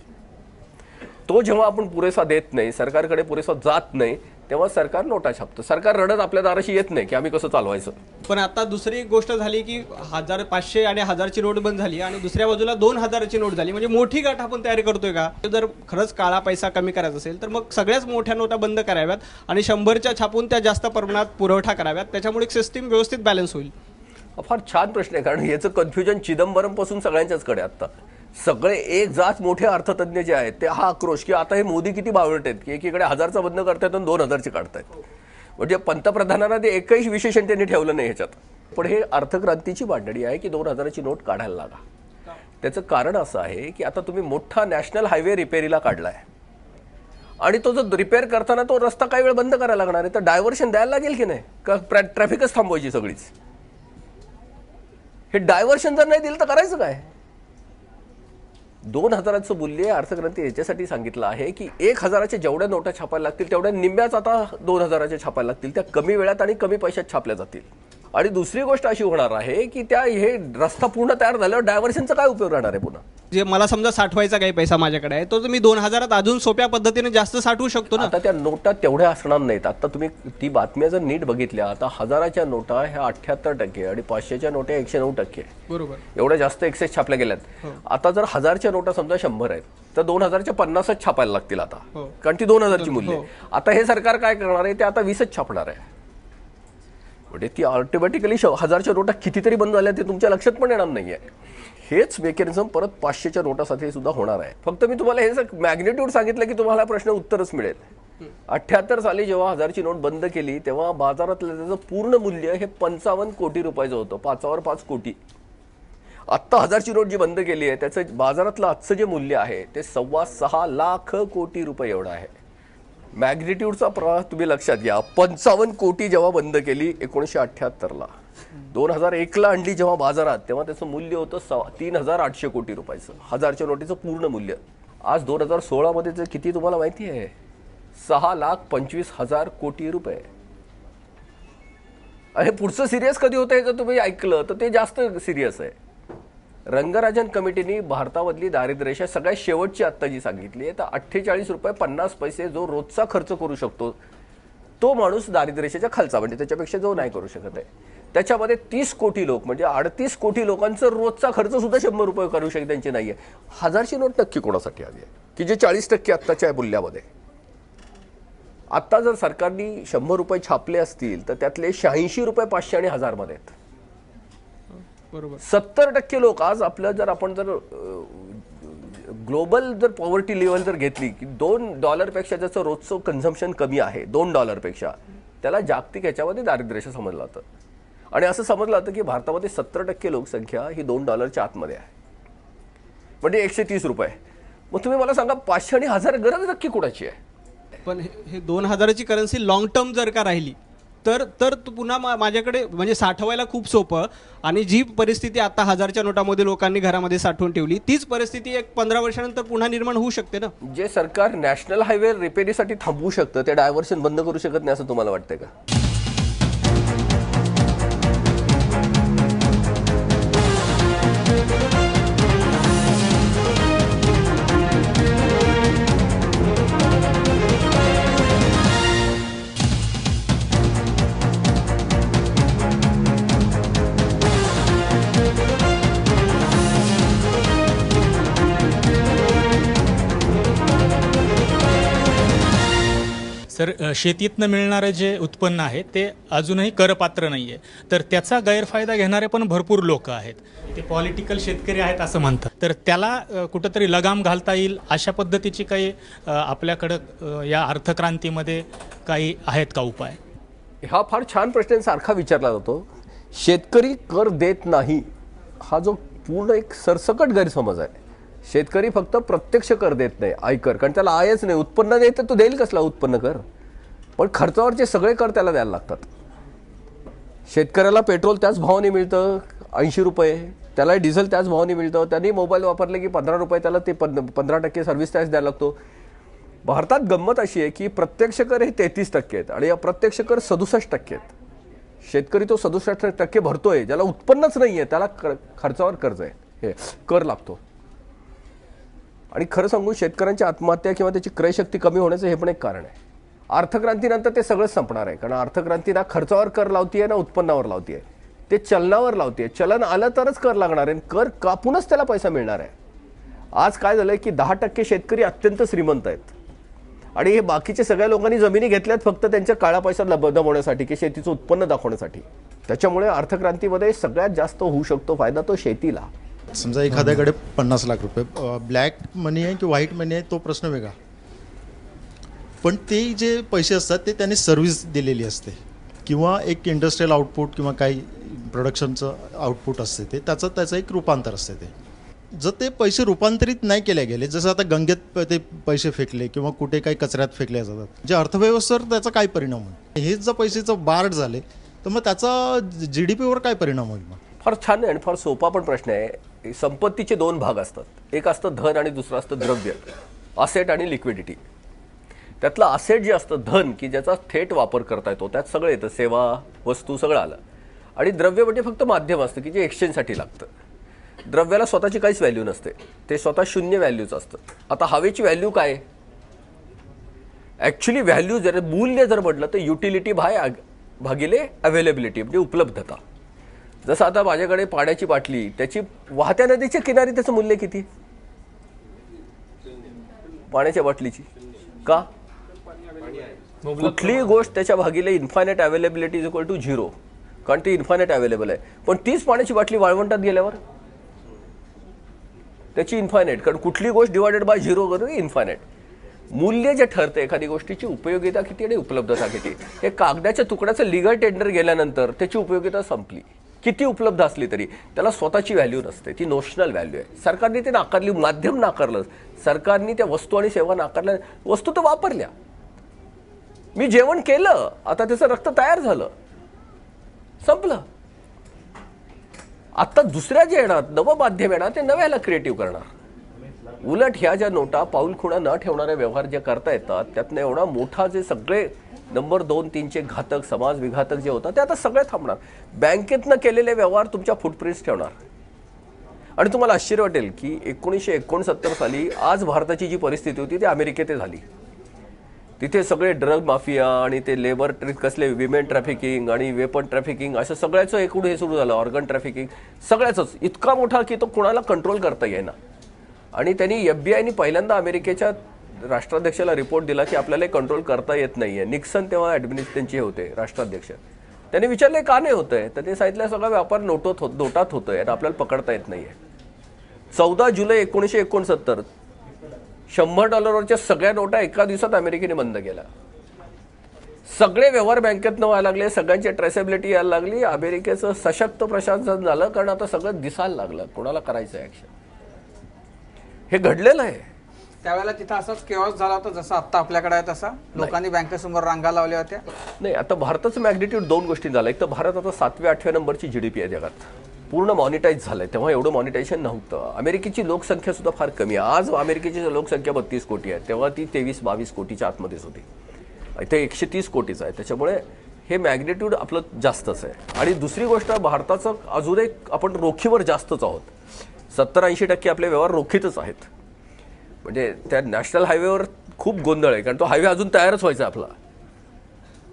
तो जेव्हा आपण पुरेसा देत नाही, सरकारकडे पुरेसा जात नाही, तेव्हा सरकार नोटा छापतं. सरकार रडत आपल्या दाराशी येत नाही की आम्ही कसं चालवायचं. पण आता दुसरी एक गोष्ट झाली की 1000, 500 आणि 1000ची नोट बंद झाली आणि दुसऱ्या बाजूला 2000ची नोट झाली. म्हणजे मोठी गाठ आपण तयारी करतोय का? जर खरंच काळा पैसा कमी करायचा असेल तर मग सगळ्याच मोठ्या नोटा बंद कराव्यात आणि 100च्या छापून त्या जास्त प्रमाणात पुरवठा कराव्यात. त्याच्यामुळे एक सिस्टीम व्यवस्थित बॅलन्स होईल. फार छान प्रश्न आहे, कारण याचं कन्फ्युजन चिदंबरम पासून सगळ्यांच्याच कडे. आता सगळे एक जात मोठे अर्थतज्ञ जे आहेत ते हा आक्रोश की आता हे मोदी किती बावळट आहेत की एकीकडे 1000चा बंद करतायत आणि 2000चे काढतायत. म्हणजे पंतप्रधानांना ते एकही विशेषण त्यांनी ठेवलं नाही ह्याच्यात. पण हे अर्थक्रांतीची मांडणी आहे की 2000ची नोट काढायला लागा. त्याचं कारण असं आहे की आता तुम्ही मोठा नॅशनल हायवे रिपेरीला काढलाय आणि तो जो रिपेअर करताना तो रस्ता काही वेळ बंद करायला लागणार आहे, तर डायव्हर्शन द्यायला लागेल की नाही, का ट्रॅफिकच थांबवायची सगळीच. हे डायव्हर्शन जर नाही दिलं तर करायचं काय? 2000चं मूल्य अर्थक्रांती याच्यासाठी सांगितलं आहे की 1000च्या जेवढ्या नोटा छापायला लागतील तेवढ्या निम्म्याच आता 2000च्या छापायला लागतील. त्या कमी वेळात आणि कमी पैशात छापल्या जातील. आणि दुसरी गोष्ट अशी होणार आहे की त्या हे रस्ता पूर्ण तयार झाल्यावर डायव्हर्शनचा काय उपयोग राहणार आहे? पुन्हा जे मला समजा साठवायचा काही पैसा माझ्याकडे आहे तो मी 2000 अजून सोप्या पद्धतीने जास्त साठवू शकतो ना. आता त्या नोटा तेवढ्या असणार नाहीत. आता तुम्ही ती बातम्या जर नीट बघितल्या, आता 1000च्या नोटा ह्या 78% आणि 500च्या नोटा 109%. बरोबर. एवढ्या जास्त एक्सेस छापल्या गेल्यात. आता जर 1000च्या नोटा समजा 100 आहेत तर 2000च्या 50च छापायला लागतील आता, कारण ती 2000ची मूल्य. आता हे सरकार काय करणार आहे, ते आता 20च छापणार आहे. म्हणजे ती ऑटोमॅटिकली 1000च्या नोटा कितीतरी बंद झाल्या ते तुमच्या लक्षात पण येणार नाहीये. हेच मेकॅनिझम परत 500च्या नोटासाठी सुद्धा होणार आहे. फक्त मी तुम्हाला हे मॅग्निट्यूड सांगितलं की तुम्हाला प्रश्न उत्तरच मिळेल. 78 साली जेव्हा 1000ची नोट बंद केली तेव्हा बाजारातलं त्याचं पूर्ण मूल्य हे 55 कोटी रुपयाचं होतं, 5वर 5 कोटी. आत्ता 1000ची नोट जी बंद केली आहे त्याचं बाजारातलं आजचं जे मूल्य आहे ते 6.25 लाख कोटी रुपये एवढं आहे. मॅग्निट्यूडचा प्रवाह तुम्ही लक्षात घ्या. 55 कोटी जेव्हा बंद केली 1978ला, 2001ला आणली जेव्हा बाजारात, तेव्हा त्याचं मूल्य होतं 3800 कोटी रुपयाचं, 1000च्या नोटीचं पूर्ण मूल्य. आज 2016 मध्ये किती तुम्हाला माहिती आहे? 6,25,000 कोटी रुपये. आणि पुढचं सिरियस कधी होतं हे जर तुम्ही ऐकलं तर ते जास्त सिरियस आहे. रंगराजन कमिटीने भारतामधली दारिद्र्यरेषा सगळ्यात शेवटची आत्ता जी सांगितली आहे तर 48 रुपये 50 पैसे जो रोजचा खर्च करू शकतो तो माणूस दारिद्र्यरेषेच्या खालचा, म्हणजे त्याच्यापेक्षा जो नाही करू शकत आहे. त्याच्यामध्ये 30 कोटी लोक म्हणजे 38 कोटी लोकांचा रोजचा खर्च सुद्धा 100 रुपये करू शकते त्यांची नाहीये. 1000ची नोट नक्की कोणासाठी हवी आहे की जे 40% आत्ताच्या मूल्यामध्ये. आता जर सरकारने 100 रुपये छापले असतील तर त्यातले 86 रुपये 500 आणि 1000 मध्ये आहेत. बरोबर. 70% लोक आज आपलं जर आपण जर ग्लोबल जर पॉवर्टी लेवल जर घेतली की $2 पेक्षा ज्याचं रोजचं कन्झम्पशन कमी आहे $2 पेक्षा, त्याला जागतिक ह्याच्यामध्ये दारिद्र्यरेषा समजलं जातं. आणि असं समजलं जातं की भारतामध्ये 70% लोकसंख्या ही $2च्या आतमध्ये आहे, म्हणजे 130 रुपये. मग तुम्ही मला सांगा 500 आणि 1000 गरज नक्की कुणाची आहे? पण हे 2000ची करन्सी लॉंग टर्म जर का राहिली तर पुन्हा माझ्याकडे म्हणजे साठवायला खूप सोपं. आणि जी परिस्थिती आता 1000च्या नोटामध्ये लोकांनी घरामध्ये साठवून ठेवली तीच परिस्थिती एक 15 वर्षानंतर पुन्हा निर्माण होऊ शकते ना. जे सरकार नॅशनल हायवे रिपेरीसाठी थांबवू शकतं ते डायव्हर्शन बंद करू शकत नाही असं तुम्हाला वाटतंय का? सर, शेतीतनं मिळणारं जे उत्पन्न आहे ते अजूनही करपात्र नाही आहे, तर त्याचा गैरफायदा घेणारे पण भरपूर लोक आहेत. ते पॉलिटिकल शेतकरी आहेत असं म्हणतात. तर त्याला कुठंतरी लगाम घालता येईल अशा पद्धतीची काही आपल्याकडं या अर्थक्रांतीमध्ये काही आहेत का उपाय? हा फार छान प्रश्न सारखा विचारला जातो. शेतकरी कर देत नाही हा जो पूर्ण एक सरसकट गैरसमज आहे. शेतकरी फक्त प्रत्यक्ष कर देत नाही, आयकर, कारण त्याला आयच नाही. उत्पन्न देत तो देईल कसला उत्पन्न कर, पण खर्चावरचे सगळे कर त्याला द्यायला लागतात. शेतकऱ्याला पेट्रोल त्याच भावाने मिळतं 80 रुपये, त्याला डिझेल त्याच भावाने मिळतं, त्यांनी मोबाईल वापरले की 15 रुपये त्याला ते 15% सर्व्हिस टॅक्स द्यायला लागतो. भारतात गंमत अशी आहे की प्रत्यक्ष कर हे 33% आहेत आणि अप्रत्यक्ष कर 67% आहेत. शेतकरी तो 67% भरतोय, ज्याला उत्पन्नच नाही आहे त्याला खर्चावर कर्ज आहे, हे कर लागतो. आणि खरं सांगू शेतकऱ्यांची आत्महत्या किंवा त्याची क्रयशक्ती कमी होण्याचं हे पण एक कारण आहे. अर्थक्रांतीनंतर ते सगळंच संपणार आहे, कारण अर्थक्रांती ना खर्चावर कर लावतीये ना उत्पन्नावर लावतीये, ते चलनावर लावतीये. चलन आलं तरच कर लागणार आहे, कर कापूनच त्याला पैसा मिळणार आहे. आज काय झालंय की 10% शेतकरी अत्यंत श्रीमंत आहेत आणि हे बाकीचे सगळ्या लोकांनी जमिनी घेतल्यात फक्त त्यांच्या काळा पैसा दमवण्यासाठी की शेतीचं उत्पन्न दाखवण्यासाठी. त्याच्यामुळे अर्थक्रांतीमध्ये सगळ्यात जास्त होऊ शकतो फायदा तो शेतीला. समजा एखाद्याकडे 50 लाख रुपये ब्लॅक मनी आहे की व्हाईट मनी आहे तो प्रश्न वेगळा, पण ते जे पैसे असतात ते त्यांनी सर्व्हिस दिलेली असते किंवा एक इंडस्ट्रियल आउटपुट किंवा काही प्रोडक्शनचं आउटपुट असते ते त्याचं एक रूपांतर असते. ते जर ते पैसे रूपांतरित नाही केले गेले, जसं आता गंगेत ते पैसे फेकले किंवा कुठे काही कचऱ्यात फेकले जातात, जे अर्थव्यवस्थेवर त्याचा काय परिणाम होईल? हेच जर पैशाचं बार्ड झाले तर मग त्याचा GDPवर काय परिणाम होईल? मग फार छान आहे आणि फार सोपा पण प्रश्न आहे. संपत्तीचे 2 भाग असतात, एक असतं धन आणि दुसरं असतं द्रव्य, असेट आणि लिक्विडिटी. त्यातलं असेट जे असतं धन की ज्याचा थेट वापर करता येतो, त्यात सगळं येतं, सेवा वस्तू सगळं आलं. आणि द्रव्य म्हणजे फक्त माध्यम असतं की जे एक्सचेंजसाठी लागतं. द्रव्याला स्वतःची काहीच व्हॅल्यू नसते, ते स्वतः शून्य व्हॅल्यूच असतं. आता हवेची व्हॅल्यू काय? ॲक्च्युली व्हॅल्यू जर मूल्य जर म्हटलं तर युटिलिटी भागिले अवेलेबिलिटी म्हणजे उपलब्धता. जसं आता माझ्याकडे पाण्याची बाटली, त्याची वाहत्या नदीच्या किनारी त्याचं मूल्य किती? पाण्याच्या बाटलीची का? कुठलीही गोष्ट त्याच्या भागिले infinite availability is equal to 0, कारण ती इन्फायनाईट अवेलेबल आहे. पण तीच पाण्याची बाटली वाळवंटात गेल्यावर त्याची इन्फायनाईट, कारण कुठली गोष्ट डिवायडेड बाय 0 करून इन्फायनाईट. मूल्य जे ठरते एखादी गोष्टीची उपयोगिता किती आणि उपलब्धता किती. हे कागदाच्या तुकड्याचं लिगल टेंडर गेल्यानंतर त्याची उपयोगिता संपली, किती उपलब्ध असली तरी त्याला स्वतःची व्हॅल्यू नसते, ती नोशनल व्हॅल्यू आहे. सरकारने ते नाकारली, माध्यम नाकारलं, सरकारने त्या वस्तू आणि सेवा नाकारल्या. वस्तू तर वापरल्या, मी जेवण केलं, आता त्याचं रक्त तयार झालं, संपलं. आता दुसऱ्या जे येणार नवं माध्यम येणार ते नव्याला क्रिएटिव्ह करणार. उलट ह्या ज्या नोटा पाऊल खुणा न ठेवणारे व्यवहार जे करता येतात त्यातनं एवढा मोठा जे सगळे नंबर 2, 3चे घातक समाज विघातक जे होतात ते आता सगळे थांबणार. बँकेतनं केलेले व्यवहार तुमच्या फुटप्रिंट्स ठेवणार. आणि तुम्हाला आश्चर्य वाटेल की 1969 साली आज भारताची जी परिस्थिती होती ती अमेरिकेत झाली. तिथे सगळे ड्रग माफिया आणि ते लेबर कसले विमेन ट्रॅफिकिंग आणि वेपन ट्रॅफिकिंग असं सगळ्याचं एकूण हे सुरू झालं, ऑर्गन ट्रॅफिकिंग सगळ्याच इतका मोठा की तो कुणाला कंट्रोल करता येईना. आणि त्यांनी FBI पहिल्यांदा अमेरिकेच्या राष्ट्राध्यक्षाला रिपोर्ट दिला की आपल्याला कंट्रोल करता येत नाहीये. निक्सन तेव्हा त्यांचे होते राष्ट्राध्यक्ष. त्यांनी विचारले का नाही होतंय, तर ते सांगितलं सगळा व्यापार नोटात होतोय आणि आपल्याला पकडता येत नाहीये. 14 जुलै 1969 $100 सगळ्या नोटा एका दिवसात अमेरिकेने बंद केल्या. सगळे व्यवहार बँकेतनं व्हायला लागले, सगळ्यांची ट्रेसेबिलिटी यायला लागली. अमेरिकेचं सशक्त प्रशासन झालं, कारण आता सगळं दिसायला लागलं कोणाला करायचं ऍक्शन. हे घडलेलं आहे. त्यावेळेला तिथं असाच केओस झाला होता जसं आता आपल्याकडे आहे तसा? लोकांनी बँकेसमोर रांगा लावल्या होत्या? नाही, आता भारताचं मॅग्निट्यूड 2 गोष्टी झालं. एक तर भारत आता 7व्या-8व्या नंबरची GDP आहे जगात, पूर्ण मॉनिटाईज झालंय. तेव्हा एवढं मॉनिटायझेशन नव्हतं. अमेरिकेची लोकसंख्या सुद्धा फार कमी आहे. आज अमेरिकेची लोकसंख्या 32 कोटी आहे, तेव्हा ती 23-22 कोटीच्या आतमध्येच होती. इथे 130 कोटीचं आहे. त्याच्यामुळे हे मॅग्निट्यूड आपलं जास्तच आहे. आणि दुसरी गोष्ट, भारताचं अजून एक आपण रोखीवर जास्तच आहोत. 70-80% आपले व्यवहार रोखीतच आहेत. म्हणजे त्या नॅशनल हायवेवर खूप गोंधळ आहे, कारण तो हायवे अजून तयारच व्हायचा आपला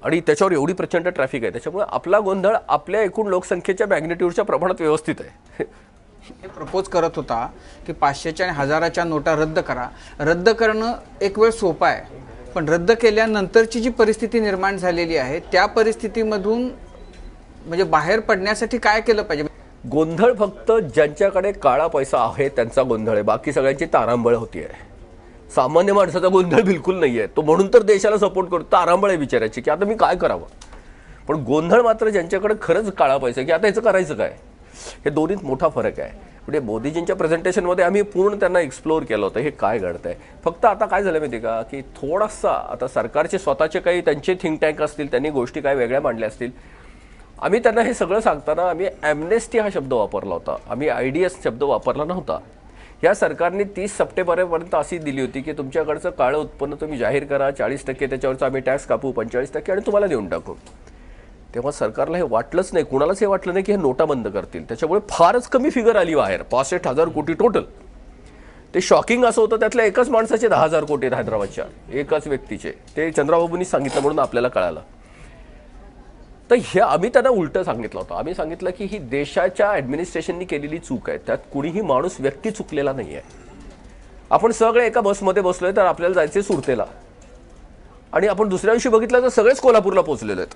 आणि त्याच्यावर एवढी प्रचंड ट्रॅफिक आहे. त्याच्यामुळे आपला गोंधळ आपल्या एकूण लोकसंख्येच्या मॅग्निट्यूडच्या प्रमाणात व्यवस्थित आहे. हे प्रपोज करत होता की 500च्या आणि 1000च्या नोटा रद्द करा. रद्द करणं एक वेळ सोपं आहे, पण रद्द केल्यानंतरची जी परिस्थिती निर्माण झालेली आहे त्या परिस्थितीमधून म्हणजे बाहेर पडण्यासाठी काय केलं पाहिजे? गोंधळ फक्त ज्यांच्याकडे काळा पैसा आहे त्यांचा गोंधळ आहे, बाकी सगळ्यांची तारांबळ होती आहे. सामान्य माणसाचा गोंधळ बिलकुल नाही आहे. तो म्हणून तर देशाला सपोर्ट करतो. तारांबळ आहे विचारायची की आता मी काय करावं. पण गोंधळ मात्र ज्यांच्याकडे खरंच काळा पैसा की आता याचं करायचं काय, हे दोन्हीत मोठा फरक आहे. म्हणजे मोदीजींच्या प्रेझेंटेशनमध्ये आम्ही पूर्ण त्यांना एक्सप्लोर केलं होतं हे काय घडतंय. फक्त आता काय झालं माहिती का की थोडासा आता सरकारचे स्वतःचे काही त्यांचे थिंक टँक असतील, त्यांनी गोष्टी काय वेगळ्या मांडल्या असतील. आम्ही त्यांना हे सगळं सांगताना आम्ही ॲम्नेस्टी हा शब्द वापरला होता, आम्ही IDS शब्द वापरला नव्हता. या सरकारने 30 सप्टेंबरपर्यंत अशी दिली होती की तुमच्याकडचं काळं उत्पन्न तुम्ही जाहीर करा, 40% त्याच्यावरचं आम्ही टॅक्स कापू, 45% आणि तुम्हाला देऊन टाकू. तेव्हा सरकारला हे वाटलंच नाही, कुणालाच हे वाटलं नाही की हे नोटा बंद करतील. त्याच्यामुळे फारच कमी फिगर आली बाहेर, 65,000 कोटी टोटल. ते शॉकिंग असं होतं, त्यातल्या एकाच माणसाचे 10,000 कोटी आहेत हैदराबादच्या, एकाच व्यक्तीचे. ते चंद्राबाबूंनी सांगितलं म्हणून आपल्याला कळालं. तर हे आम्ही त्यांना उलटं सांगितलं होतं. आम्ही सांगितलं की ही देशाच्या ॲडमिनिस्ट्रेशननी केलेली चूक आहे, त्यात कुणीही माणूस व्यक्ती चुकलेला नाही आहे. आपण सगळे एका बसमध्ये बसलोय तर आपल्याला जायचे सुरतेला आणि आपण दुसऱ्या दिवशी बघितलं तर सगळेच कोल्हापूरला पोहोचलेले आहेत.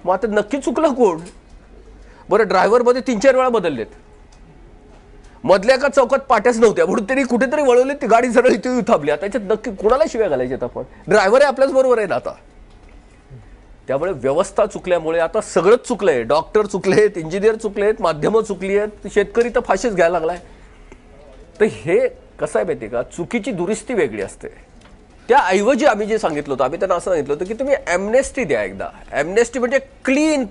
मग आता नक्की चुकलं कोण? बरं, ड्रायव्हरमध्ये 3-4 वेळा बदललेत, मधल्या एका चौकात पाट्याच नव्हत्या म्हणून त्यांनी कुठेतरी वळवले, ती गाडी सरळ इथे थांबली. आता याच्यात नक्की कोणाला शिव्या घालायच्यात आपण? ड्रायव्हर आहे आपल्याच बरोबर आहे ना आता. त्यामुळे व्यवस्था चुकल्यामुळे आता सगळंच चुकलंय. डॉक्टर चुकलेत, इंजिनियर चुकलेत, माध्यमं चुकली आहेत, शेतकरी तर फाशीच घ्यायला लागलाय. तर हे कसं आहे माहिती आहे का, चुकीची दुरुस्ती वेगळी असते. त्याऐवजी आम्ही जे सांगितलं होतं, आम्ही त्यांना असं सांगितलं होतं की तुम्ही ॲम्नेस्टी द्या एकदा. ॲम्नेस्टी म्हणजे क्लीन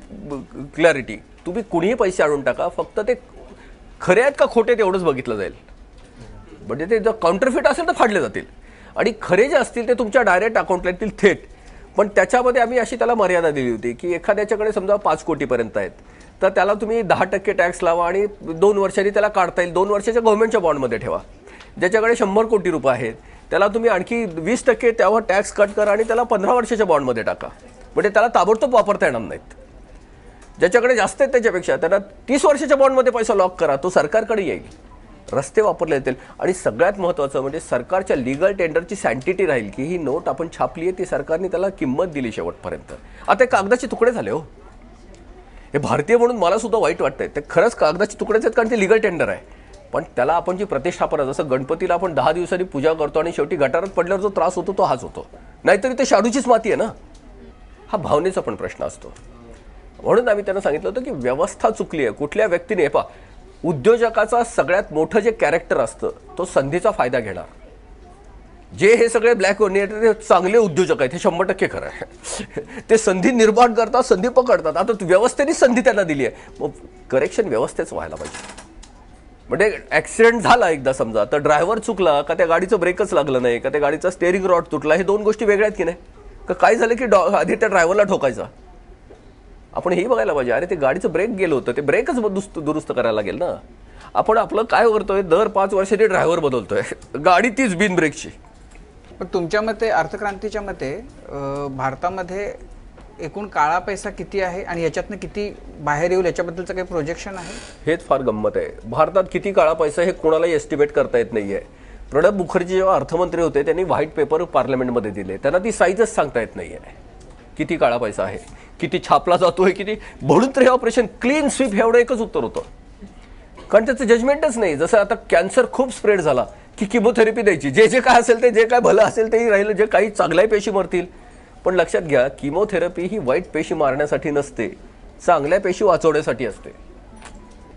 क्लॅरिटी. तुम्ही कुणीही पैसे आणून टाका, फक्त ते खरे आहेत का खोटे तेवढंच बघितलं जाईल. म्हणजे ते जर काउंटरफिट असेल तर फाडले जातील आणि खरे जे असतील ते तुमच्या डायरेक्ट अकाउंटला येतील थेट. पण त्याच्यामध्ये आम्ही अशी त्याला मर्यादा दिली होती की एखाद्याच्याकडे समजा 5 कोटीपर्यंत आहेत तर त्याला तुम्ही 10% टॅक्स लावा आणि 2 वर्षांनी त्याला काढता येईल. 2 वर्षाच्या गव्हर्नमेंटच्या बॉन्डमध्ये ठेवा. ज्याच्याकडे 100 कोटी रुपये आहेत त्याला तुम्ही आणखी 20% त्यावर टॅक्स कट करा आणि त्याला 15 वर्षाच्या बॉन्डमध्ये टाका. म्हणजे त्याला ताबडतोब वापरता येणार नाहीत. ज्याच्याकडे जास्त आहेत त्याच्यापेक्षा त्यांना 30 वर्षाच्या बॉन्डमध्ये पैसा लॉक करा, तो सरकारकडे येईल, रस्ते वापरले जातील. आणि सगळ्यात महत्त्वाचं म्हणजे सरकारच्या लिगल टेंडरची सँटिटी राहील की ही नोट आपण छापली आहे, ती सरकारने त्याला किंमत दिली शेवटपर्यंत. आता कागदाचे तुकडे झाले हो, हे भारतीय म्हणून मला सुद्धा वाईट वाटतंय. ते खरंच कागदाचे तुकडेच आहेत कारण ते लिगल टेंडर आहे. पण त्याला आपण जी प्रतिष्ठापना, जसं गणपतीला आपण 10 दिवसांनी पूजा करतो आणि शेवटी गटारात पडल्यावर जो त्रास होतो तो हाच होतो. नाहीतरी ते शाडूचीच माती आहे ना. हा भावनेचा पण प्रश्न असतो. म्हणून आम्ही त्यांना सांगितलं होतं की व्यवस्था चुकली आहे. कुठल्या व्यक्तीने उद्योजकाचा सगळ्यात मोठं जे कॅरेक्टर असतं तो संधीचा फायदा घेणार. जे हे सगळे ब्लॅक ते चांगले उद्योजक आहेत, हे 100% खरं आहे. ते संधी निर्माण करतात, संधी पकडतात. आता व्यवस्थेने संधी त्यांना दिली आहे, मग करेक्शन व्यवस्थेच व्हायला पाहिजे. म्हणजे ॲक्सिडेंट झाला एकदा समजा तर ड्रायव्हर चुकला का त्या गाडीचं ब्रेकच लागलं नाही का त्या गाडीचा स्टेअरिंग रॉड तुटला, हे 2 गोष्टी वेगळ्या आहेत की नाही? का काय झालं की आधी त्या ड्रायव्हरला ठोकायचा? आपण हेही बघायला पाहिजे, अरे ते गाडीचं ब्रेक गेलं होतं, ते ब्रेकच दुरुस्त करायला लागेल ना. आपण आपलं काय करतोय, दर 5 वर्षांनी ड्रायव्हर बदलतोय, गाडी तीच बिन ब्रेकची. पण तुमच्या मते, अर्थक्रांतीच्या मते, भारतामध्ये एकूण काळा पैसा किती आहे आणि याच्यातनं किती बाहेर येईल याच्याबद्दलचं काही प्रोजेक्शन आहे? हेच फार गंमत आहे. भारतात किती काळा पैसा हे कोणालाही एस्टिमेट करता येत नाहीये. प्रणब मुखर्जी जेव्हा अर्थमंत्री होते त्यांनी व्हाईट पेपर पार्लमेंटमध्ये दिले, त्यांना ती साईजच सांगता येत नाहीये किती काळा पैसा आहे, किती छापला जातोय, किती. म्हणून तर हे ऑपरेशन क्लीन स्वीप हे एवढं एकच उत्तर होतं, कारण त्याचं जजमेंटच नाही. जसं आता कॅन्सर खूप स्प्रेड झाला की किमोथेरपी द्यायची, जे जे काय असेल ते, जे काय भलं असेल तेही राहिलं, जे काही चांगल्याही पेशी मरतील. पण लक्षात घ्या, किमोथेरपी ही वाईट पेशी मारण्यासाठी नसते, चांगल्या पेशी वाचवण्यासाठी असते.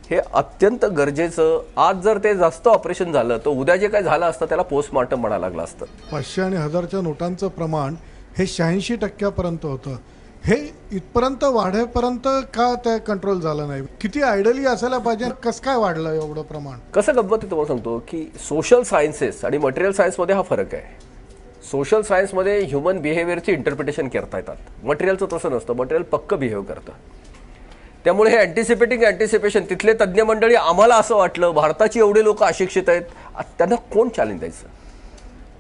हे अत्यंत गरजेचं. आज जर ते जास्त ऑपरेशन झालं तर उद्या जे काय झालं असतं त्याला पोस्टमॉर्टम म्हणायला लागलं असतं. 500 आणि 1000च्या नोटांचं प्रमाण हे 86% होतं. हे इथपर्यंत वाढेपर्यंत का ते कंट्रोल झालं नाही? किती आयडली असायला पाहिजे, कसं काय वाढलं एवढं प्रमाण? कसं गंमत आहे तुम्हाला सांगतो की सोशल सायन्सेस आणि मटेरियल सायन्समध्ये हा फरक आहे. सोशल सायन्समध्ये ह्युमन बिहेवियरची इंटरप्रिटेशन करता येतात, मटेरियलचं तसं नसतं. मटेरियल पक्क बिहेव करतं. त्यामुळे हे अँटिसिपेशन, तिथले तज्ज्ञ मंडळी, आम्हाला असं वाटलं भारताची एवढे लोक अशिक्षित आहेत, त्यांना कोण चॅलेंज द्यायचं?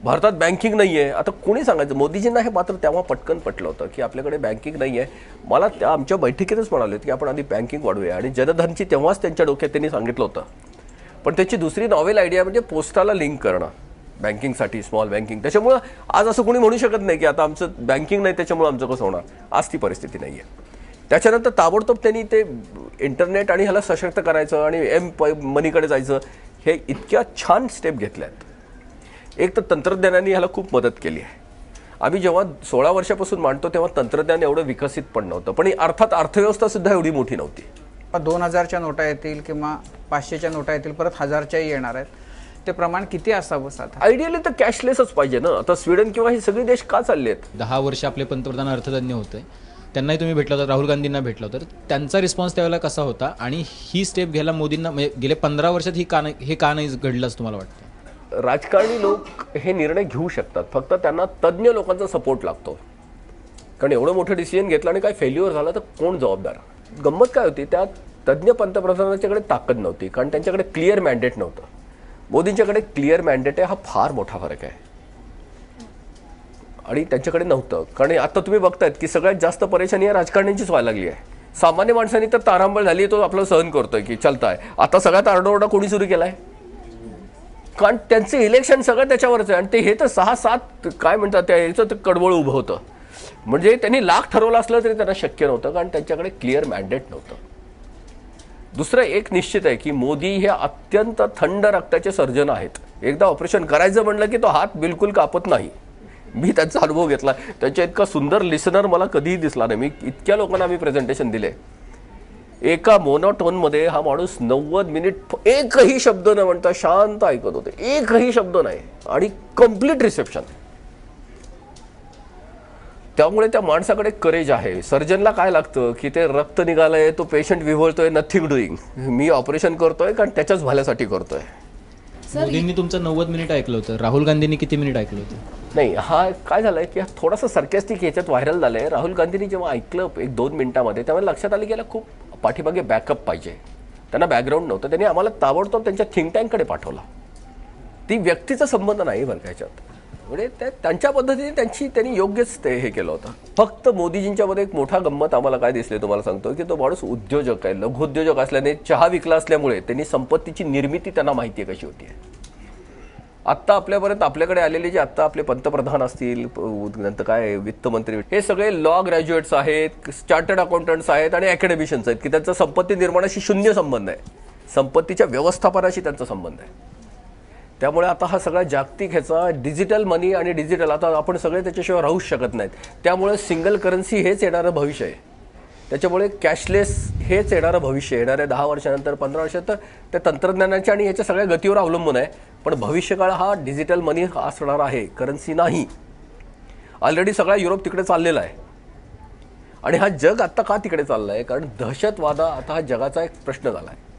भारतात बँकिंग नाही आहे. आता कोणी सांगायचं? मोदीजींना हे मात्र तेव्हा पटकन पटलं होतं की आपल्याकडे बँकिंग नाही आहे. मला त्या आमच्या बैठकीतच म्हणाले की आपण आधी बँकिंग वाढवूया, आणि जनधनची तेव्हाच त्यांच्या डोक्यात त्यांनी सांगितलं होतं. पण त्याची दुसरी नॉवेल आयडिया म्हणजे पोस्टाला लिंक करणं बँकिंगसाठी, स्मॉल बँकिंग. त्याच्यामुळं आज असं कोणी म्हणू शकत नाही की आता आमचं बँकिंग नाही त्याच्यामुळे आमचं कसं होणार. आज ती परिस्थिती नाही आहे. त्याच्यानंतर ताबडतोब त्यांनी ते इंटरनेट आणि ह्याला सशक्त करायचं आणि मनीकडे जायचं, हे इतक्या छान स्टेप घेतल्यात. एक तर तंत्रज्ञानाने ह्याला खूप मदत केली आहे. आम्ही जेव्हा 16 वर्षापासून मांडतो तेव्हा तंत्रज्ञान एवढं विकसित पण नव्हतं, पण अर्थात अर्थव्यवस्था सुद्धा एवढी मोठी नव्हती. 2000च्या नोटा येतील किंवा 500च्या नोटा येतील, परत 1000च्याही येणार आहेत. ते प्रमाण किती असावं? साधा आयडियली तर कॅशलेसच पाहिजे ना. आता स्वीडन किंवा हे सगळे देश का चालले आहेत? 10 वर्ष आपले पंतप्रधान अर्थतज्ञ होते, त्यांनाही तुम्ही भेटला होता, राहुल गांधींना भेटला होता, तर त्यांचा रिस्पॉन्स त्यावेळेला कसा होता आणि ही स्टेप घ्यायला मोदींना म्हणजे गेले 15 वर्षात हे का नाही घडलं असं तुम्हाला वाटतं? राजकारणी लोक हे निर्णय घेऊ शकतात, फक्त त्यांना तज्ज्ञ लोकांचा सपोर्ट लागतो. कारण एवढं मोठं डिसिजन घेतलं आणि काय फेल्युअर झालं तर कोण जबाबदार? गंमत काय होती, त्या तज्ज्ञ पंतप्रधानांच्याकडे ताकद नव्हती, कारण त्यांच्याकडे क्लिअर मॅन्डेट नव्हतं. मोदींच्याकडे क्लिअर मॅन्डेट आहे, हा फार मोठा फरक आहे. आणि त्यांच्याकडे नव्हतं, कारण आता तुम्ही बघतायत की सगळ्यात जास्त परेशानी या राजकारण्यांचीच व्हायला लागली आहे. सामान्य माणसांनी तर तारांबळ झाली, तो आपलं सहन करतोय की चालताय. आता सगळ्यात आरडाओरडा कोणी सुरू केलाय? कारण त्यांचे इलेक्शन सगळं त्याच्यावरच आहे. आणि ते हे तर 6-7 काय म्हणतात त्या याचं ते कडवळ उभं होतं. म्हणजे त्यांनी लाख ठरवलं असलं तरी त्यांना शक्य नव्हतं, कारण त्यांच्याकडे क्लिअर मॅन्डेट नव्हतं. दुसरं एक निश्चित आहे की मोदी हे अत्यंत थंड रक्ताचे सर्जन आहेत. एकदा ऑपरेशन करायचं म्हणलं की तो हात बिलकुल कापत नाही. मी त्यांचा अनुभव घेतला. त्यांच्या इतका सुंदर लिसनर मला कधीही दिसला नाही. मी इतक्या लोकांना मी प्रेझेंटेशन दिले, एका मोनोटोनमध्ये हा माणूस 90 मिनिट एकही शब्द न म्हणता शांत ऐकत होते, एकही शब्द नाही, आणि कम्प्लीट रिसेप्शन. त्यामुळे त्या माणसाकडे करेज आहे. सर्जनला काय लागतं की ते रक्त निघालंय, तो पेशंट विव्हळतोय, नथिंग डुईंग, मी ऑपरेशन करतोय कारण त्याच्याच भल्यासाठी करतोय. मोदींनी तुमचं 90 मिनिट ऐकलं होतं, राहुल गांधींनी किती मिनिट ऐकलं होतं? नाही, हा काय झालंय की थोडासा सर्कॅस्टिक याच्यात व्हायरल झालंय. राहुल गांधींनी जेव्हा ऐकलं 1-2 मिनिटांमध्ये, त्यामुळे लक्षात आलं की याला खूप पाठीमागे बॅकअप पाहिजे. त्यांना बॅकग्राऊंड नव्हतं. त्यांनी आम्हाला ताबडतोब त्यांच्या थिंक टँककडे पाठवला. ती व्यक्तीचा संबंध नाही बरं का याच्यात. म्हणजे त्यांच्या पद्धतीने त्यांनी योग्यच ते हे केलं होतं. फक्त मोदीजींच्यामध्ये एक मोठा गंमत आम्हाला काय दिसले तुम्हाला सांगतो, की तो माणूस उद्योजक आहे, लघुउद्योजक असल्याने, चहा विकला असल्यामुळे त्यांनी संपत्तीची निर्मिती त्यांना माहिती आहे कशी होती. आत्ता आपल्यापर्यंत आपल्याकडे आलेले जे आत्ता आपले पंतप्रधान असतील, नंतर काय वित्तमंत्री, हे सगळे लॉ ग्रॅज्युएट्स आहेत, चार्टर्ड अकाउंटंट्स आहेत आणि अकॅडमिशियन्स आहेत, की त्यांचा संपत्ती निर्माणाशी शून्य संबंध आहे, संपत्तीच्या व्यवस्थापनाशी त्यांचा संबंध आहे. त्यामुळे आता हा सगळा जागतिक ह्याचा डिजिटल मनी आणि डिजिटल, आता आपण सगळे त्याच्याशिवाय राहूच शकत नाहीत. त्यामुळे सिंगल करन्सी हेच येणारं भविष्य आहे. त्याच्यामुळे कॅशलेस हेच येणारं भविष्य. येणाऱ्या 10 वर्षानंतर 15 वर्षात तर त्या तंत्रज्ञानाच्या आणि याच्या सगळ्या गतीवर अवलंबून आहे. पण भविष्यकाळ हा डिजिटल मनी असणार आहे, करन्सी नाही. ऑलरेडी सगळा युरोप तिकडे चाललेला आहे. आणि हा जग आत्ता का तिकडे चालला आहे? कारण दहशतवाद आता हा जगाचा एक प्रश्न झाला आहे.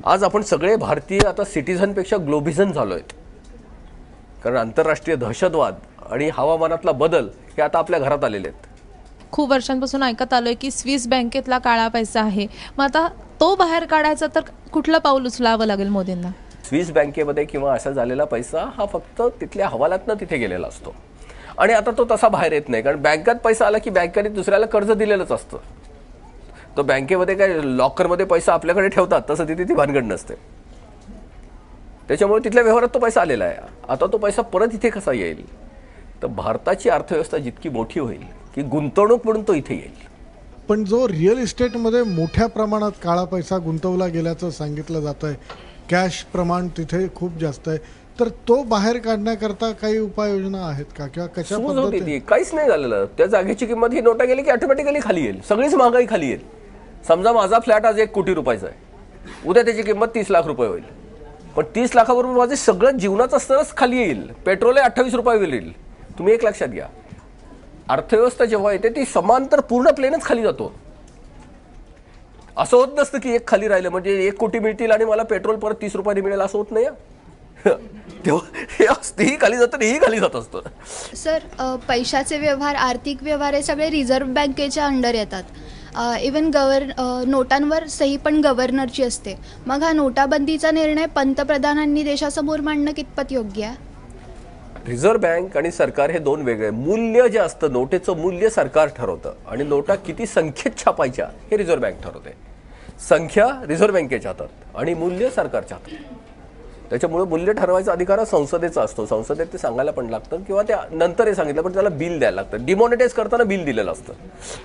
आज आपण सगळे भारतीय आता सिटिझनपेक्षा ग्लोबिझन झालो आहेत. कारण आंतरराष्ट्रीय दहशतवाद आणि हवामानातला बदल हे आता आपल्या घरात आलेले आहेत. खूप वर्षांपासून ऐकत आलोय की स्विस बँकेतला काळा पैसा आहे. मग आता तो बाहेर काढायचा तर कुठलं पाऊल उचलावं लागेल मोदींना? स्विस बँकेमध्ये किंवा असा झालेला पैसा हा फक्त तिथल्या हवालातनं तिथे गेलेला असतो. आणि आता तो तसा बाहेर येत नाही. कारण बँकेत पैसा आला की बँकेने दुसऱ्याला कर्ज दिलेलंच असतं. तो बँकेमध्ये काय लॉकरमध्ये पैसा आपल्याकडे ठेवतात तसं तिथे ती भानगड नसते. त्याच्यामुळे तिथल्या व्यवहारात तो पैसा आलेला आहे. आता तो पैसा परत इथे कसा येईल? तर भारताची अर्थव्यवस्था जितकी मोठी होईल की गुंतवणूक म्हणून तो इथे येईल. पण जो रिअल इस्टेटमध्ये मोठ्या प्रमाणात काळा पैसा गुंतवला गेल्याचं सांगितलं जात आहे, कॅश प्रमाण तिथे खूप जास्त आहे, तर तो बाहेर काढण्याकरता काही उपाययोजना आहेत का किंवा कशा पद्धतीने? काहीच नाही झालेलं. त्या जागेची किंमत ही नोटा गेली की ऑटोमॅटिकली खाली येईल. सगळीच महागाई खाली येईल. समजा माझा फ्लॅट आज 1 कोटी रुपयाचा आहे, उद्या त्याची किंमत 30 लाख रुपये होईल. पण 30 लाखाबरोबर माझे सगळं जीवनाचं स्तरच खाली येईल. पेट्रोल 28 रुपये येईल. तुम्ही एक लक्षात घ्या, अर्थव्यवस्था जेव्हा येते ती समांतर पूर्ण प्लेनच खाली जातो. असं होत नसतं की एक खाली राहिलं म्हणजे 1 कोटी मिळतील आणि मला पेट्रोल परत 30 रुपयाने मिळेल, असं होत नाही. तेव्हा हे तेही खाली जातं, हेही खाली जात असतं. सर, पैशाचे व्यवहार, आर्थिक व्यवहार हे सगळे रिझर्व्ह बँकेच्या अंडर येतात. इवन नोटांवर सही पण गव्हर्नरची असते. मग हा नोटाबंदीचा निर्णय पंतप्रधानांनी देशासमोर मांडणं कितपत योग्य आहे? रिझर्व्ह बँक आणि सरकार हे दोन वेगळे. मूल्य जे असतं, नोटेचं मूल्य सरकार ठरवतं आणि नोटा किती संख्येत छापायच्या हे रिझर्व्ह बँक ठरवते. संख्या रिझर्व्ह बँकेच्या हातात आणि मूल्य सरकारच्या हातात. त्याच्यामुळे मूल्य ठरवायचा अधिकार संसदेचा असतो. संसदेत ते सांगायला पण लागतं किंवा त्या नंतर हे सांगितलं पण त्याला बिल द्यायला लागतं. डिमॉनिटाईज करताना बिल दिलेलं असतं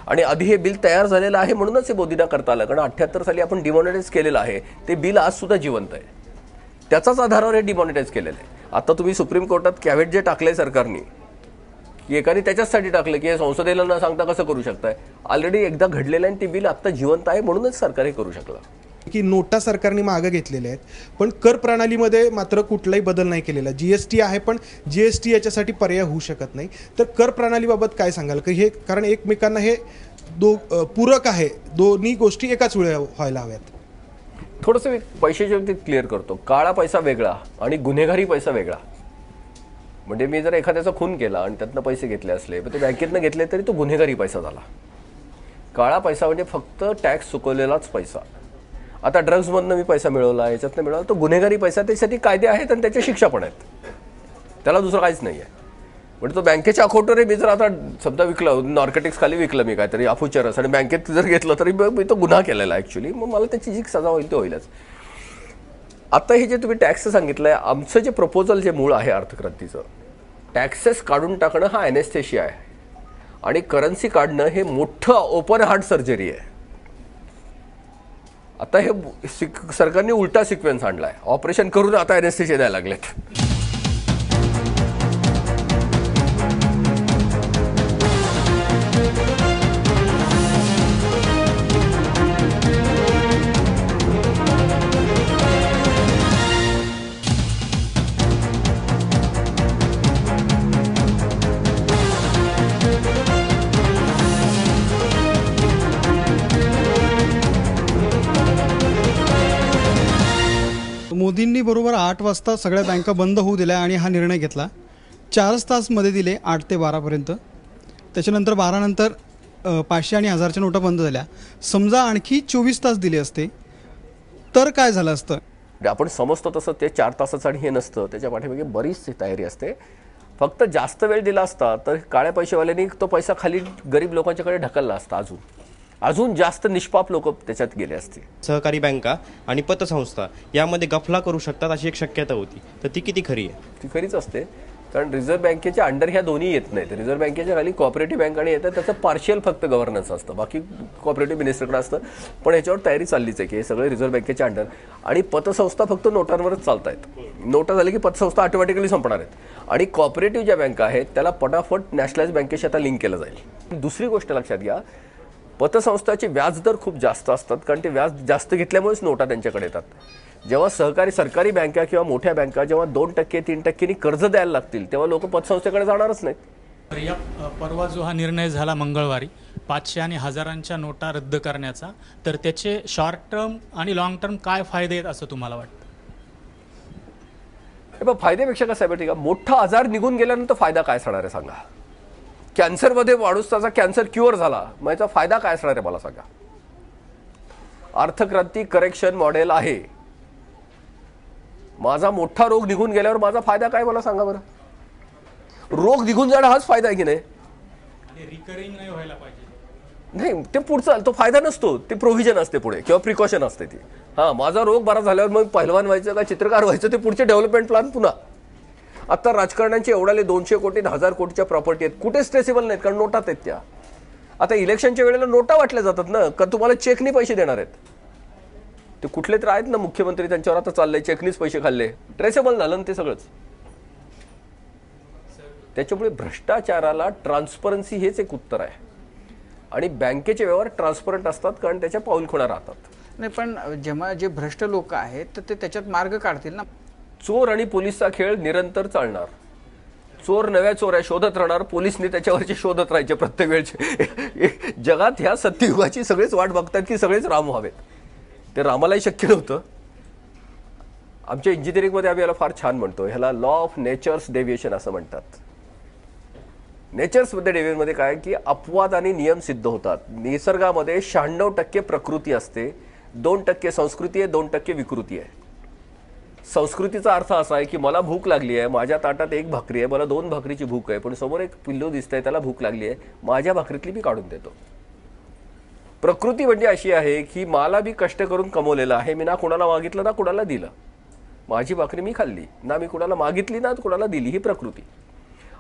आणि आधी हे बिल तयार झालेलं आहे म्हणूनच हे मोदींना करता आलं. कारण 78 साली आपण डिमॉनिटाईज केलेलं आहे. ते बिल आज सुद्धा जिवंत आहे. त्याचाच आधारावर हे डिमॉनिटाईज केलेलं आहे. आता तुम्ही सुप्रीम कोर्टात कॅव्हेट जे टाकलंय सरकारने, की एकाने त्याच्याचसाठी टाकलं की हे संसदेला न सांगता कसं करू शकताय. ऑलरेडी एकदा घडलेलं आहे ते बिल आता जिवंत आहे म्हणूनच सरकार हे करू शकलं. की नोटा सरकारने मागं घेतलेल्या आहेत, पण कर प्रणालीमध्ये मात्र कुठलाही बदल नाही केलेला. GST आहे, पण GST याच्यासाठी पर्याय होऊ शकत नाही. तर कर प्रणालीबाबत काय सांगाल की हे, कारण एकमेकांना हे पूरक आहे, दोन्ही गोष्टी एकाच वेळी व्हायला हव्यात. थोडंसं मी पैशाच्या बाबतीत क्लिअर करतो. काळा पैसा वेगळा आणि गुन्हेगारी पैसा वेगळा. म्हणजे मी जर एखाद्याचा खून केला आणि त्यातनं पैसे घेतले असले, पण ते बँकेतनं घेतले तरी तो गुन्हेगारी पैसा झाला. काळा पैसा म्हणजे फक्त टॅक्स चुकवलेलाच पैसा. आता ड्रग्जमधनं मी पैसा मिळवला, याच्यातनं मिळवला, तो गुन्हेगारी पैसा. त्यासाठी कायदे आहेत आणि त्याच्या शिक्षा पण आहेत. त्याला दुसरं काहीच नाही आहे. म्हणजे तो बँकेच्या अकाउंटवर मी जर आता समजा विकलं, नॉर्केटिक्स खाली विकलं मी काहीतरी अफूचरस आणि बँकेत जर घेतलं तरी मी तो गुन्हा केलेला ॲक्च्युली. मग मला त्याची जी सजा होईल ती होईलच. आता हे जे तुम्ही टॅक्स सांगितलंय, आमचं जे प्रपोजल जे मूळ आहे अर्थक्रांतीचं, टॅक्सेस काढून टाकणं हा ॲनेस्थेशिया आहे आणि करन्सी काढणं हे मोठं ओपन हार्ट सर्जरी आहे. आता हे सरकारने उलटा सिक्वेन्स आणलाय. ऑपरेशन करून आता ॲनेस्थेशिया द्यायला लागलेत. मोदींनी बरोबर 8 वाजता सगळ्या बँका बंद होऊ दिल्या आणि हा निर्णय घेतला. 4 तासमध्ये दिले 8 ते 12पर्यंत. त्याच्यानंतर 12 नंतर 500 आणि 1000च्या नोटा बंद झाल्या. समजा आणखी 24 तास दिले असते तर काय झालं असतं? आपण समजतो तसं ते 4 तासाचं आणि हे नसतं. त्याच्या पाठीमागे बरीच तयारी असते. फक्त जास्त वेळ दिला असता तर काळ्या पैशावाल्यांनी तो पैसा खाली गरीब लोकांच्याकडे ढकलला असता. अजून जास्त निष्पाप लोक त्याच्यात गेले असते. सहकारी बँका आणि पतसंस्था यामध्ये गफला करू शकतात अशी एक शक्यता होती, तर ती किती खरी आहे? ती खरीच असते, कारण रिझर्व्ह बँकेच्या अंडर ह्या दोन्ही येत नाहीत. रिझर्व्ह बँकेच्या खाली कॉपरेटिव्ह बँकांनी येतं, त्याचं पार्शियल फक्त गव्हर्नन्स असतं, बाकी कॉपरेटिव्ह मिनिस्टरकडे असतं. पण याच्यावर तयारी चाललीच आहे की हे सगळे रिझर्व्ह बँकेच्या अंडर. आणि पतसंस्था फक्त नोटांवरच चालत आहेत. नोटा झाली की पतसंस्था ऑटोमॅटिकली संपणार आहेत. आणि कॉपरेटिव्ह ज्या बँका आहेत त्याला पटापट नॅशनलाइज बँकेशी आता लिंक केलं जाईल. दुसरी गोष्ट लक्षात घ्या, पतसंस्थाचे व्याजदर खूप जास्त असतात, कारण ते व्याज जास्त घेतल्यामुळेच नोटा त्यांच्याकडे येतात. जेव्हा सरकारी बँका किंवा मोठ्या बँका जेव्हा 2%, 3% कर्ज द्यायला लागतील तेव्हा लोक पतसंस्थेकडे जाणारच नाहीत. तर या परवा जो हा निर्णय झाला मंगळवारी 500 आणि 1000च्या नोटा रद्द करण्याचा, तर त्याचे शॉर्ट टर्म आणि लॉंग टर्म काय फायदे आहेत असं तुम्हाला वाटतं? फायद्यापेक्षा कसं आहे माहिती का, मोठा आजार निघून गेल्यानंतर फायदा काय असणार आहे सांगा? कॅन्सरमध्ये माणूस त्याचा कॅन्सर क्युअर झाला, मग याचा फायदा काय असणार आहे मला सांगा? अर्थक्रांती करेक्शन मॉडेल आहे. माझा मोठा रोग निघून गेल्यावर माझा फायदा काय मला सांगा बरं? रोग निघून जाणं हाच फायदा आहे की नाही? रिकरिंग नाही व्हायला पाहिजे. नाही, ते पुढचा तो फायदा नसतो, ते प्रोव्हिजन असते पुढे किंवा प्रिकॉशन असते ती. हा, माझा रोग बरा झाल्यावर मग पहिलवान व्हायचं का चित्रकार व्हायचं ते पुढचे डेव्हलपमेंट प्लॅन पुन्हा. आता राजकारण्यांचे एवढाले 200 कोटी 1000 कोटीच्या प्रॉपर्टी आहेत, कुठे स्ट्रेसेबल नाहीत कारण नोटात आहेत त्या. आता इलेक्शनच्या वेळेला नोटा वाटल्या जातात ना, का तुम्हाला चेकनी पैसे देणार आहेत? ते कुठले तर आहेत ना मुख्यमंत्री, त्यांच्यावर आता चाललंय चेकनीच पैसे खाल्ले, ट्रेसेबल झालं ना ते सगळंच. त्याच्यामुळे भ्रष्टाचाराला ट्रान्सपरन्सी हेच एक उत्तर आहे. आणि बँकेचे व्यवहार ट्रान्सपरंट असतात कारण त्याच्या पाऊलखुणा राहतात. नाही, पण जेव्हा जे भ्रष्ट लोक आहेत तर ते त्याच्यात मार्ग काढतील ना. चोर आणि पोलिसचा खेळ निरंतर चालणार. चोर नव्या चोऱ्या शोधत राहणार, पोलिसने त्याच्यावरचे शोधत राहायचे प्रत्येक वेळचे. जगात ह्या सत्ययुगाची सगळेच वाट बघतात की सगळेच राम व्हावेत. ते रामालाही शक्य नव्हतं. आमच्या इंजिनिअरिंगमध्ये आम्ही याला फार छान म्हणतो, ह्याला लॉ ऑफ नेचर्स डेव्हिएशन असं म्हणतात. नेचर्समध्ये डेव्हिएशनमध्ये काय की अपवाद आणि नियम सिद्ध होतात. निसर्गामध्ये 96% प्रकृती असते, 2% संस्कृती आहे, 2% विकृती आहे. संस्कृतीचा अर्थ असा आहे की मला भूक लागली आहे, माझ्या ताटात 1 भाकरी आहे, मला 2 भाकरीची भूक आहे, पण समोर एक पिल्लू दिसतंय त्याला भूक लागली आहे, माझ्या भाकरीतली मी काढून देतो. प्रकृती म्हणजे अशी आहे की मला बी कष्ट करून कमवलेलं आहे, मी ना कुणाला मागितलं ना कुणाला दिलं, माझी भाकरी मी खाल्ली, ना मी कुणाला मागितली ना कुणाला दिली, ही प्रकृती.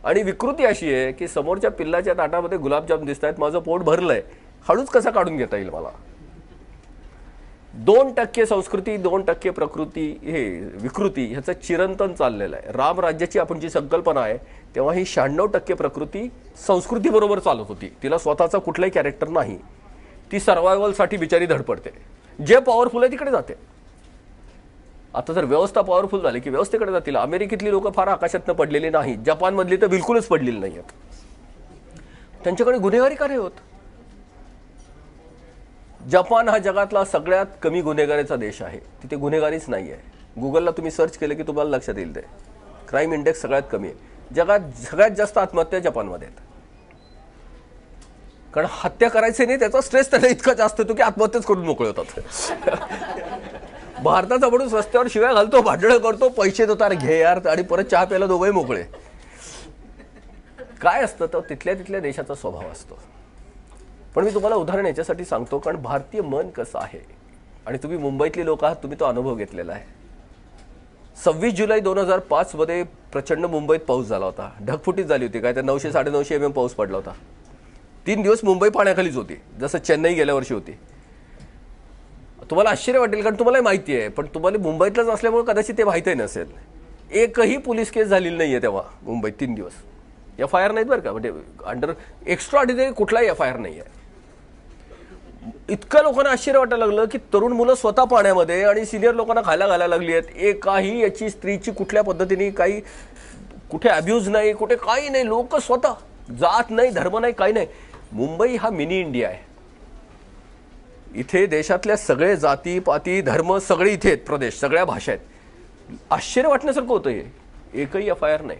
आणि विकृती अशी आहे की समोरच्या पिल्लाच्या ताटामध्ये गुलाबजाम दिसत आहेत, माझं पोट भरलंय, हळूच कसा काढून घेता येईल मला? 2% संस्कृती 2% प्रकृती हे विकृती ह्याचं चिरंतन चाललेलं आहे. रामराज्याची आपण जी संकल्पना आहे तेव्हा ही 96% प्रकृती संस्कृती बरोबर चालत होती. तिला स्वतःचा कुठलाही कॅरेक्टर नाही, ती सर्वायवलसाठी बिचारी धडपडते. जे पॉवरफुल आहे तिकडे जाते. आता जर व्यवस्था पॉवरफुल झाली की व्यवस्थेकडे जातील. अमेरिकेतली लोक फार आकाशातनं पडलेली नाही, जपानमधली तर बिलकुलच पडलेली नाही आहेत. त्यांच्याकडे गुन्हेगारी कार्य होत. जपान हा जगातला सगळ्यात कमी गुन्हेगारीचा देश आहे. तिथे गुन्हेगारीच नाही आहे. गुगलला तुम्ही सर्च केलं की तुम्हाला लक्षात येईल ते क्राईम इंडेक्स सगळ्यात कमी आहे. जगात सगळ्यात जास्त आत्महत्या जपानमध्ये आहेत. कारण हत्या करायचे नाही त्याचा स्ट्रेस त्यांना इतका जास्त होतो की आत्महत्याच करून मोकळे होतात. भारताचा माणूस रस्त्यावर शिव्या घालतो, भांडणं करतो, पैसे देतो, अरे घे यार, आणि परत चहा प्यायला दोघंही मोकळे. काय असतं तर तिथल्या तिथल्या देशाचा स्वभाव असतो. पण मी तुम्हाला उदाहरण याच्यासाठी सांगतो कारण भारतीय मन कसं आहे आणि तुम्ही मुंबईतली लोक आहात, तुम्ही तो अनुभव घेतलेला आहे. 26 जुलै 2005 मध्ये प्रचंड मुंबईत पाऊस झाला होता. ढगफुटीच झाली होती. काय तर 900-950 mm पाऊस पडला होता. 3 दिवस मुंबई पाण्याखालीच होती, जसं चेन्नई गेल्या वर्षी होती. तुम्हाला आश्चर्य वाटेल कारण तुम्हाला माहिती आहे, पण तुम्हाला मुंबईतलंच असल्यामुळे कदाचित ते माहितीही नसेल. एकही पोलीस केस झालेली नाहीये तेव्हा मुंबईत 3 दिवस. FIR नाहीत बरं का, म्हणजे अंडर एक्स्ट्रा ऑर्डिनरी कुठलाही FIR नाही आहे. इतक्या लोकांना आश्चर्य वाटायला लागलं की तरुण मुलं स्वतः पाण्यामध्ये आणि सिनियर लोकांना खायला घालायला लागली आहेत. एकाही याची स्त्रीची कुठल्या पद्धतीने काही कुठे अब्यूज नाही, कुठे काही नाही. लोक स्वतः, जात नाही, धर्म नाही, काही नाही. मुंबई हा मिनी इंडिया आहे. इथे देशातल्या सगळे जाती पाती धर्म सगळे इथे आहेत, प्रदेश, सगळ्या भाषा आहेत. आश्चर्य वाटण्यासारखं होतं हे. एकही FIR नाही.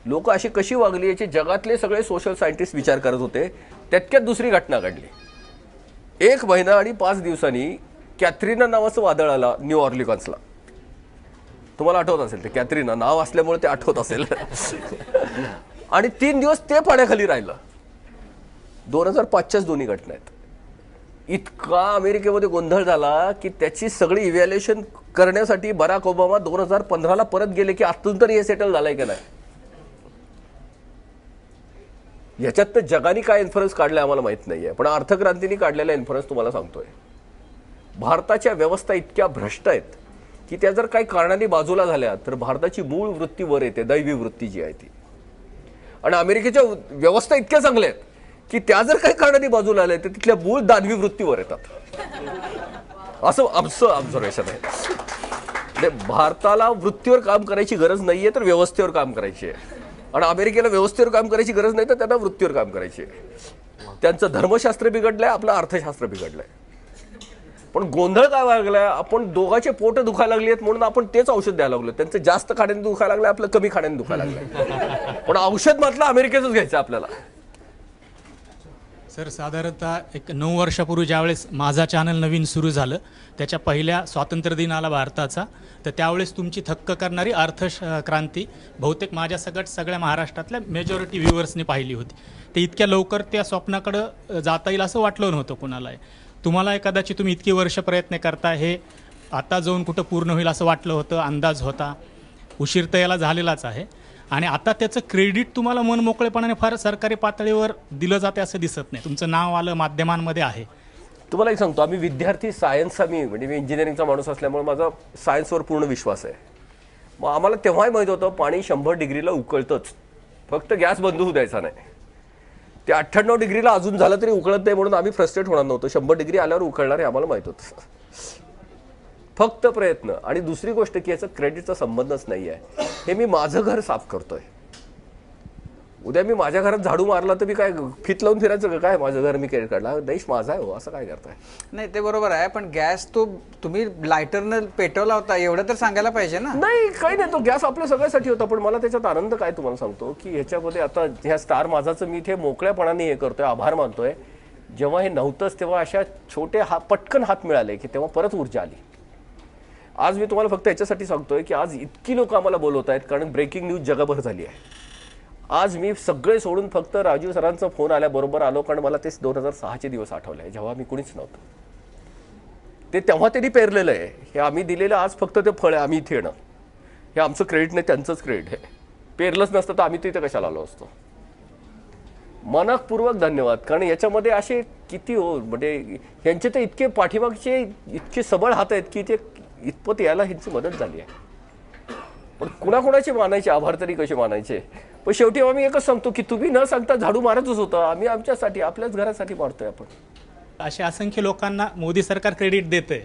लोक अशी कशी वागली याचे जगातले सगळे सोशल सायंटिस्ट विचार करत होते. त्यातक्यात दुसरी घटना घडली. 1 महिना आणि 5 दिवसांनी कॅथरीना नावाचं वादळ आला न्यू ऑर्लिन्सला. तुम्हाला आठवत असेल, ते कॅथरीना नाव असल्यामुळे ते आठवत असेल. आणि 3 दिवस ते पाण्याखाली राहिलं. 2005च्याच दोन्ही घटना आहेत. इतका अमेरिकेमध्ये गोंधळ झाला की त्याची सगळी इव्हॅल्युएशन करण्यासाठी बराक ओबामा 2015ला परत गेले की आतून तरी हे सेटल झालंय की नाही. याच्यात तर जगाने काय इन्फ्लुएन्स काढलाय आम्हाला माहित नाहीये, पण अर्थक्रांतीने काढलेला इन्फ्लुएन्स तुम्हाला सांगतोय. भारताच्या व्यवस्था इतक्या भ्रष्ट आहेत की त्या जर काही कारणाने बाजूला झाल्या तर भारताची मूळ वृत्ती वर येते, दैवी वृत्ती जी आहे ती. आणि अमेरिकेच्या व्यवस्था इतक्या चांगल्या आहेत की त्या जर काही कारणाने बाजूला आल्या तर तिथल्या मूळ दानवी वृत्तीवर येतात. असं आमचं ऑब्झर्वेशन आहे. भारताला वृत्तीवर काम करायची गरज नाहीये तर व्यवस्थेवर काम करायची आहे. आणि अमेरिकेला व्यवस्थेवर काम करायची गरज नाही तर त्यांना वृत्तीवर काम करायची आहे. त्यांचं धर्मशास्त्र बिघडलंय, आपलं अर्थशास्त्र बिघडलंय. पण गोंधळ काय लागलाय, आपण दोघांचे पोट दुखायला लागली आहेत म्हणून आपण तेच औषध द्यायला लागलो. त्यांचं जास्त खाण्याने दुखायला लागलं, आपलं कमी खाण्याने दुखायला लागलंय. पण औषध मात्र अमेरिकेचंच घ्यायचं आपल्याला. सर, साधारणतः एक 9 वर्षापूर्वी ज्यावेळेस माझा चॅनल नवीन सुरू झालं, त्याच्या पहिल्या स्वातंत्र्य दिन आला भारताचा, तर त्यावेळेस तुमची थक्क करणारी अर्थक्रांती बहुतेक माझ्या सगळ्या महाराष्ट्रातल्या मेजॉरिटी व्ह्युअर्सनी पाहिली होती. ते इतक्या लवकर त्या स्वप्नाकडं जाता येईल असं वाटलं नव्हतं कुणालाही. तुम्हाला कदाचित तुम्ही इतकी वर्ष प्रयत्न करता, हे आता जाऊन कुठं पूर्ण होईल असं वाटलं होतं, अंदाज होता. उशीर तर याला झालेलाच आहे. आणि आता त्याचं क्रेडिट तुम्हाला मनमोकळेपणाने फार सरकारी पातळीवर दिलं जाते असं दिसत नाही. तुमचं नाव आलं माध्यमांमध्ये आहे. तुम्हाला एक सांगतो, आम्ही विद्यार्थी सायन्सचा, मी इंजिनिअरिंगचा माणूस असल्यामुळे माझा सायन्सवर पूर्ण विश्वास आहे. मग आम्हाला तेव्हाही माहीत होतं पाणी 100 डिग्रीला उकळतंच, फक्त गॅस बंद होऊ द्यायचा नाही. ते 98 डिग्रीला अजून झालं तरी उकळत नाही म्हणून आम्ही फ्रस्ट्रेट होणार नव्हतो. 100 डिग्री आल्यावर उकळणार हे आम्हाला माहीत होतं. फक्त प्रयत्न. आणि दुसरी गोष्ट की याचा क्रेडिटचा संबंधच नाही आहे. हे मी माझं घर साफ करतोय. उद्या मी माझ्या घरात झाडू मारला तर मी काय फित लावून फिरायचं काय, माझं घर मी क्रेडिट काढला, देश माझा आहे हो, असं काय करताय. नाही, ते बरोबर आहे, पण गॅस तो तुम्ही लायटरनं पेटवला होता एवढं तर सांगायला पाहिजे ना. नाही, काही नाही, तो गॅस आपल्या सगळ्यासाठी होता. पण मला त्याच्यात आनंद काय तुम्हाला सांगतो की ह्याच्यामध्ये आता ह्या स्टार माझाचं मी इथे मोकळ्यापणाने हे करतोय, आभार मानतोय. जेव्हा हे नव्हतंच तेव्हा अशा छोटे पटकन हात मिळाले की तेव्हा परत ऊर्जा आली. आज मी तुम्हाला फक्त याच्यासाठी सांगतोय की आज इतकी लोक आम्हाला बोलवत आहेत कारण ब्रेकिंग न्यूज जगभर झाली आहे. आज मी सगळे सोडून फक्त राजीव सरांचा फोन आल्याबरोबर आलो कारण मला ते 2006चे दिवस आठवले जेव्हा मी कुणीच नव्हतं. ते तेव्हा त्यांनी पेरलेलं आहे. हे आम्ही दिलेलं आज फक्त ते फळ आहे, आम्ही इथे येणं हे आमचं क्रेडिट नाही, त्यांचंच क्रेडिट आहे. पेरलंच नसतं तर आम्ही तिथे कशाला आलो असतो. मनपूर्वक धन्यवाद. कारण याच्यामध्ये असे किती हो, म्हणजे यांचे तर इतके पाठीमागचे इतके सबळ हात आहेत की ते इतपत यायला ह्यांची मदत झाली आहे. पण कुणाकुणाचे मानायचे आभार तरी कसे मानायचे. पण शेवटी आम्ही एकच सांगतो की तुम्ही न सांगता झाडू मारतच होता, आम्ही आमच्यासाठी आपल्याच घरासाठी मारतोय आपण. अशा असंख्य लोकांना मोदी सरकार क्रेडिट देते,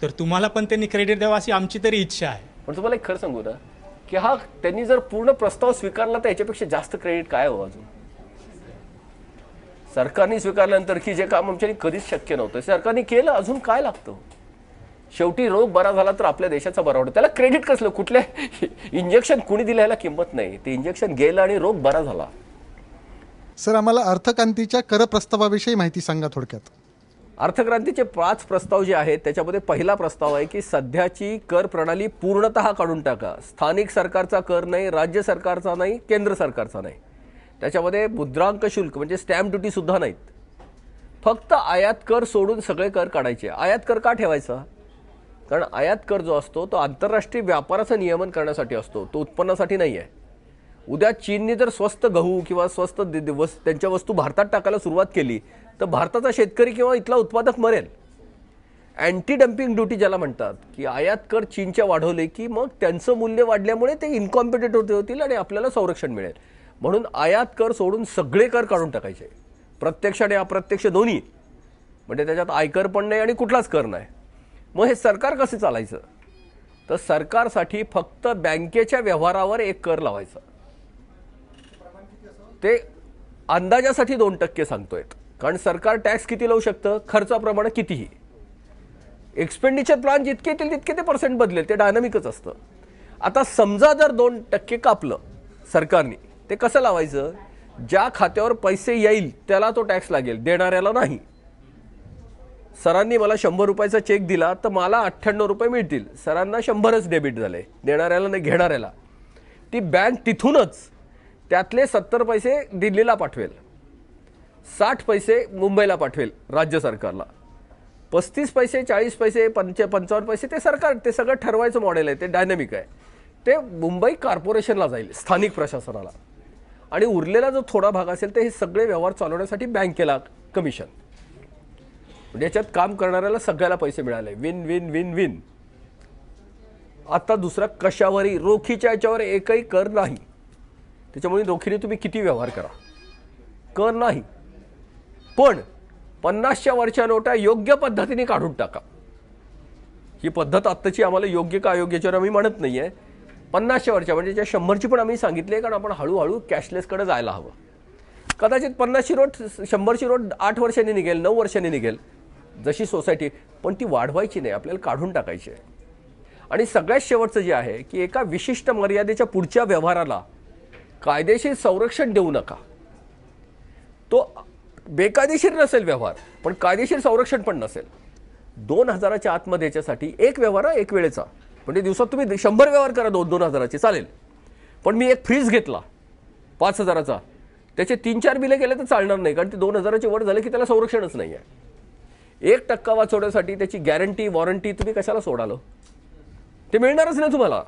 तर तुम्हाला पण त्यांनी क्रेडिट द्यावं अशी आमची तरी इच्छा आहे. पण तुम्हाला एक खरं सांगू ना की हा त्यांनी जर पूर्ण प्रस्ताव स्वीकारला तर याच्यापेक्षा जास्त क्रेडिट काय हवं अजून. सरकारने स्वीकारल्यानंतर की जे काम आमच्यानी कधीच शक्य नव्हतं सरकारने केलं, अजून काय लागतं. शेवटी रोग बरा झाला तर आपल्या देशाचा बरा होतो. त्याला क्रेडिट कसलं, कुठल्या इंजेक्शन कुणी दिलं याला किंमत नाही. ते इंजेक्शन गेलं आणि रोग बरा झाला. सर, आम्हाला अर्थक्रांतीच्या कर प्रस्तावाविषयी माहिती सांगा थोडक्यात. अर्थक्रांतीचे 5 प्रस्ताव जे आहेत त्याच्यामध्ये पहिला प्रस्ताव आहे की सध्याची कर प्रणाली पूर्णतः काढून टाका. स्थानिक सरकारचा कर नाही, राज्य सरकारचा नाही, केंद्र सरकारचा नाही. त्याच्यामध्ये मुद्रांक शुल्क म्हणजे स्टॅम्प ड्युटी सुद्धा नाहीत. फक्त आयात कर सोडून सगळे कर काढायचे. आयात कर का ठेवायचा? कारण आयात कर जो असतो तो आंतरराष्ट्रीय व्यापाराचं नियमन करण्यासाठी असतो, तो उत्पन्नासाठी नाही आहे. उद्या चीनने जर स्वस्त गहू किंवा स्वस्त त्यांच्या वस्तू भारतात टाकायला सुरुवात केली तर भारताचा शेतकरी किंवा इथला उत्पादक मरेल. अँटी डम्पिंग ड्युटी ज्याला म्हणतात की आयात कर चीनच्या वाढवले की मग त्यांचं मूल्य वाढल्यामुळे ते इनकॉम्पिटेटिव्ह होतील आणि आपल्याला संरक्षण मिळेल. म्हणून आयात कर सोडून सगळे कर काढून टाकायचे, प्रत्यक्ष आणि अप्रत्यक्ष दोन्ही. म्हणजे त्याच्यात आयकर पण नाही आणि कुठलाच कर नाही. मग हे सरकार कसं चालायचं? तर सरकारसाठी फक्त बँकेच्या व्यवहारावर एक कर लावायचा. ते अंदाजासाठी 2% सांगतोय, कारण सरकार टॅक्स किती लावू शकतं, खर्चाप्रमाणे कितीही. एक्सपेंडिचर प्लॅन जितके येतील तितके ते पर्सेंट बदलेल, ते डायनामिकच असतं. आता समजा जर 2% कापलं सरकारने, ते कसं लावायचं? ज्या खात्यावर पैसे येईल त्याला तो टॅक्स लागेल, देणाऱ्याला नाही. सरांनी मला 100 रुपयाचा चेक दिला तर मला 98 रुपये मिळतील, सरांना 100च डेबिट झाले, देणाऱ्याला नाही, घेणाऱ्याला. ती बँक तिथूनच त्यातले 70 पैसे दिल्लीला पाठवेल, 60 पैसे मुंबईला पाठवेल राज्य सरकारला, 35 पैसे 40 पैसे 55 पैसे ते सरकार, ते सगळं ठरवायचं मॉडेल आहे, ते डायनामिक आहे. ते मुंबई कॉर्पोरेशनला जाईल, स्थानिक प्रशासनाला. आणि उरलेला जो थोडा भाग असेल तर हे सगळे व्यवहार चालवण्यासाठी बँकेला कमिशन. म्हणजे याच्यात काम करणाऱ्याला सगळ्याला पैसे मिळाले. Win win win win. आता दुसरा कशावरही रोखीच्या याच्यावर एकही कर नाही. त्याच्यामुळे रोखीने तुम्ही किती व्यवहार करा, कर नाही. पण 50च्या वरच्या नोटा योग्य पद्धतीने काढून टाका. ही पद्धत आत्ताची आम्हाला योग्य का अयोग्याच्यावर आम्ही म्हणत नाहीये. 50च्या वरच्या म्हणजे ज्या 100ची पण आम्ही सांगितले, कारण आपण हळूहळू कॅशलेसकडे जायला हवं. कदाचित 50ची नोट 100ची नोट 8 वर्षांनी निघेल, 9 वर्षांनी निघेल, जशी सोसायटी, पण ती वाढवायची नाही, आपल्याला काढून टाकायची आहे. आणि सगळ्यात शेवटचं जे आहे की एका विशिष्ट मर्यादेच्या पुढच्या व्यवहाराला कायदेशीर संरक्षण देऊ नका. तो बेकायदेशीर नसेल व्यवहार, पण कायदेशीर संरक्षण पण नसेल. 2000च्या आतमध्ये याच्यासाठी एक व्यवहार एक वेळेचा, म्हणजे दिवसात तुम्ही 100 व्यवहार करा 2,000चे चालेल. पण मी एक फ्रीज घेतला 5,000चा, त्याचे 3-4 बिले गेले तर चालणार नाही, कारण ते 2,000चे वर झाले की त्याला संरक्षणच नाही आहे. 1% वाचवण्यासाठी त्याची गॅरंटी वॉरंटी तुम्ही कशाला सोडाल? ते मिळणारच नाही तुम्हाला.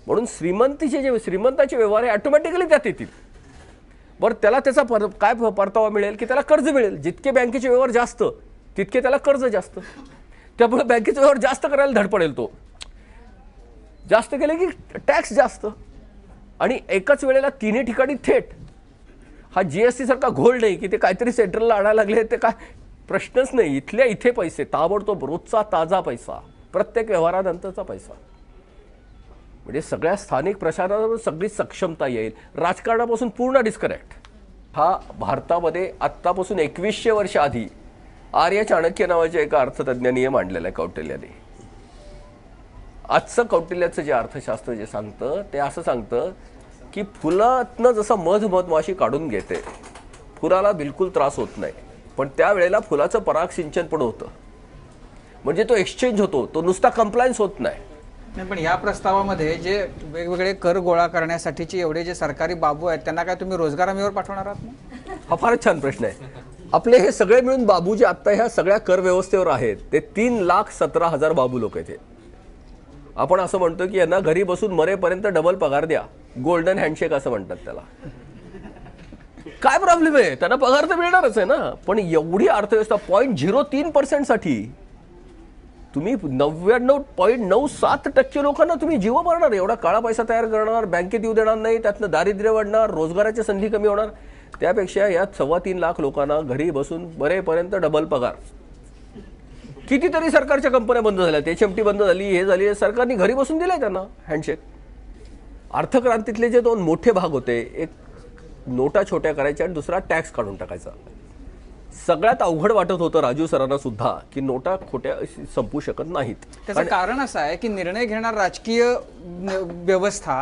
म्हणून श्रीमंताचे व्यवहार हे ऑटोमॅटिकली त्यात येतील. बरं, त्याला त्याचा काय परतावा मिळेल की त्याला कर्ज मिळेल. जितके बँकेचे व्यवहार जास्त तितके त्याला कर्ज जास्त, त्यामुळे बँकेचे व्यवहार जास्त करायला धड पडेल. तो जास्त केले की टॅक्स जास्त. आणि एकाच वेळेला तिन्ही ठिकाणी थेट. हा जीएसटी सारखा घोळ नाही की ते काहीतरी सेंट्रलला आणायला लागले, ते काय प्रश्नच नाही. इथल्या इथे पैसे ताबडतोब, रोजचा ताजा पैसा, प्रत्येक व्यवहारानंतरचा पैसा. म्हणजे सगळ्या स्थानिक प्रशासनावर सगळी सक्षमता येईल. राजकारणापासून पूर्ण डिस्कनेक्ट. हा भारतामध्ये आत्तापासून 2100 वर्ष आधी आर्य चाणक्य नावाच्या एका अर्थतज्ञाने मांडलेलं आहे, कौटिल्याने. आजचं कौटिल्याचं जे अर्थशास्त्र जे सांगतं ते असं सांगतं की फुलातनं जसं मधमाशी काढून घेते, फुलाला बिलकुल त्रास होत नाही, पण त्यावेळेला फुलाचं पराग सिंचन पण होतं. म्हणजे तो एक्सचेंज होतो, तो नुसता कंप्लायन्स होत नाही. नाही, पण या प्रस्तावामध्ये जे वेगवेगळे कर गोळा करण्यासाठीचे एवढे जे सरकारी बाबू आहेत त्यांना काय तुम्ही रोजगार हमीवर पाठवणार आहात ना? हा फारच छान प्रश्न आहे. आपले हे सगळे मिळून बाबू जे आत्ता ह्या सगळ्या कर व्यवस्थेवर आहेत ते 3,17,000 बाबू लोक आहेत. आपण असं म्हणतो की यांना घरी बसून मरेपर्यंत डबल पगार द्या, गोल्डन हँडशेक असं म्हणतात त्याला. काय प्रॉब्लेम आहे? त्यांना पगार तर मिळणारच आहे ना. पण एवढी अर्थव्यवस्था 0.03% साठी तुम्ही 99.97% लोकांना तुम्ही जीव मारणार, एवढा काळा पैसा तयार करणार, बँकेत येऊ देणार नाही, त्यातनं दारिद्र्य वाढणार, रोजगाराच्या संधी कमी होणार. त्यापेक्षा या 3.25 लाख लोकांना घरी बसून बरेपर्यंत डबल पगार. कितीतरी सरकारच्या कंपन्या बंद झाल्या, HMT बंद झाली, हे झाली, सरकारने घरी बसून दिलाय त्यांना हँडशेक. अर्थक्रांतीतले जे 2 मोठे भाग होते, एक नोटा छोट्या करायच्या आणि दुसरा टॅक्स काढून टाकायचा. सगळ्यात अवघड वाटत होतं राजू सरांना सुद्धा की नोटा खोट्या संपू शकत नाहीत. त्याचं कारण असं आहे की निर्णय घेणार राजकीय व्यवस्था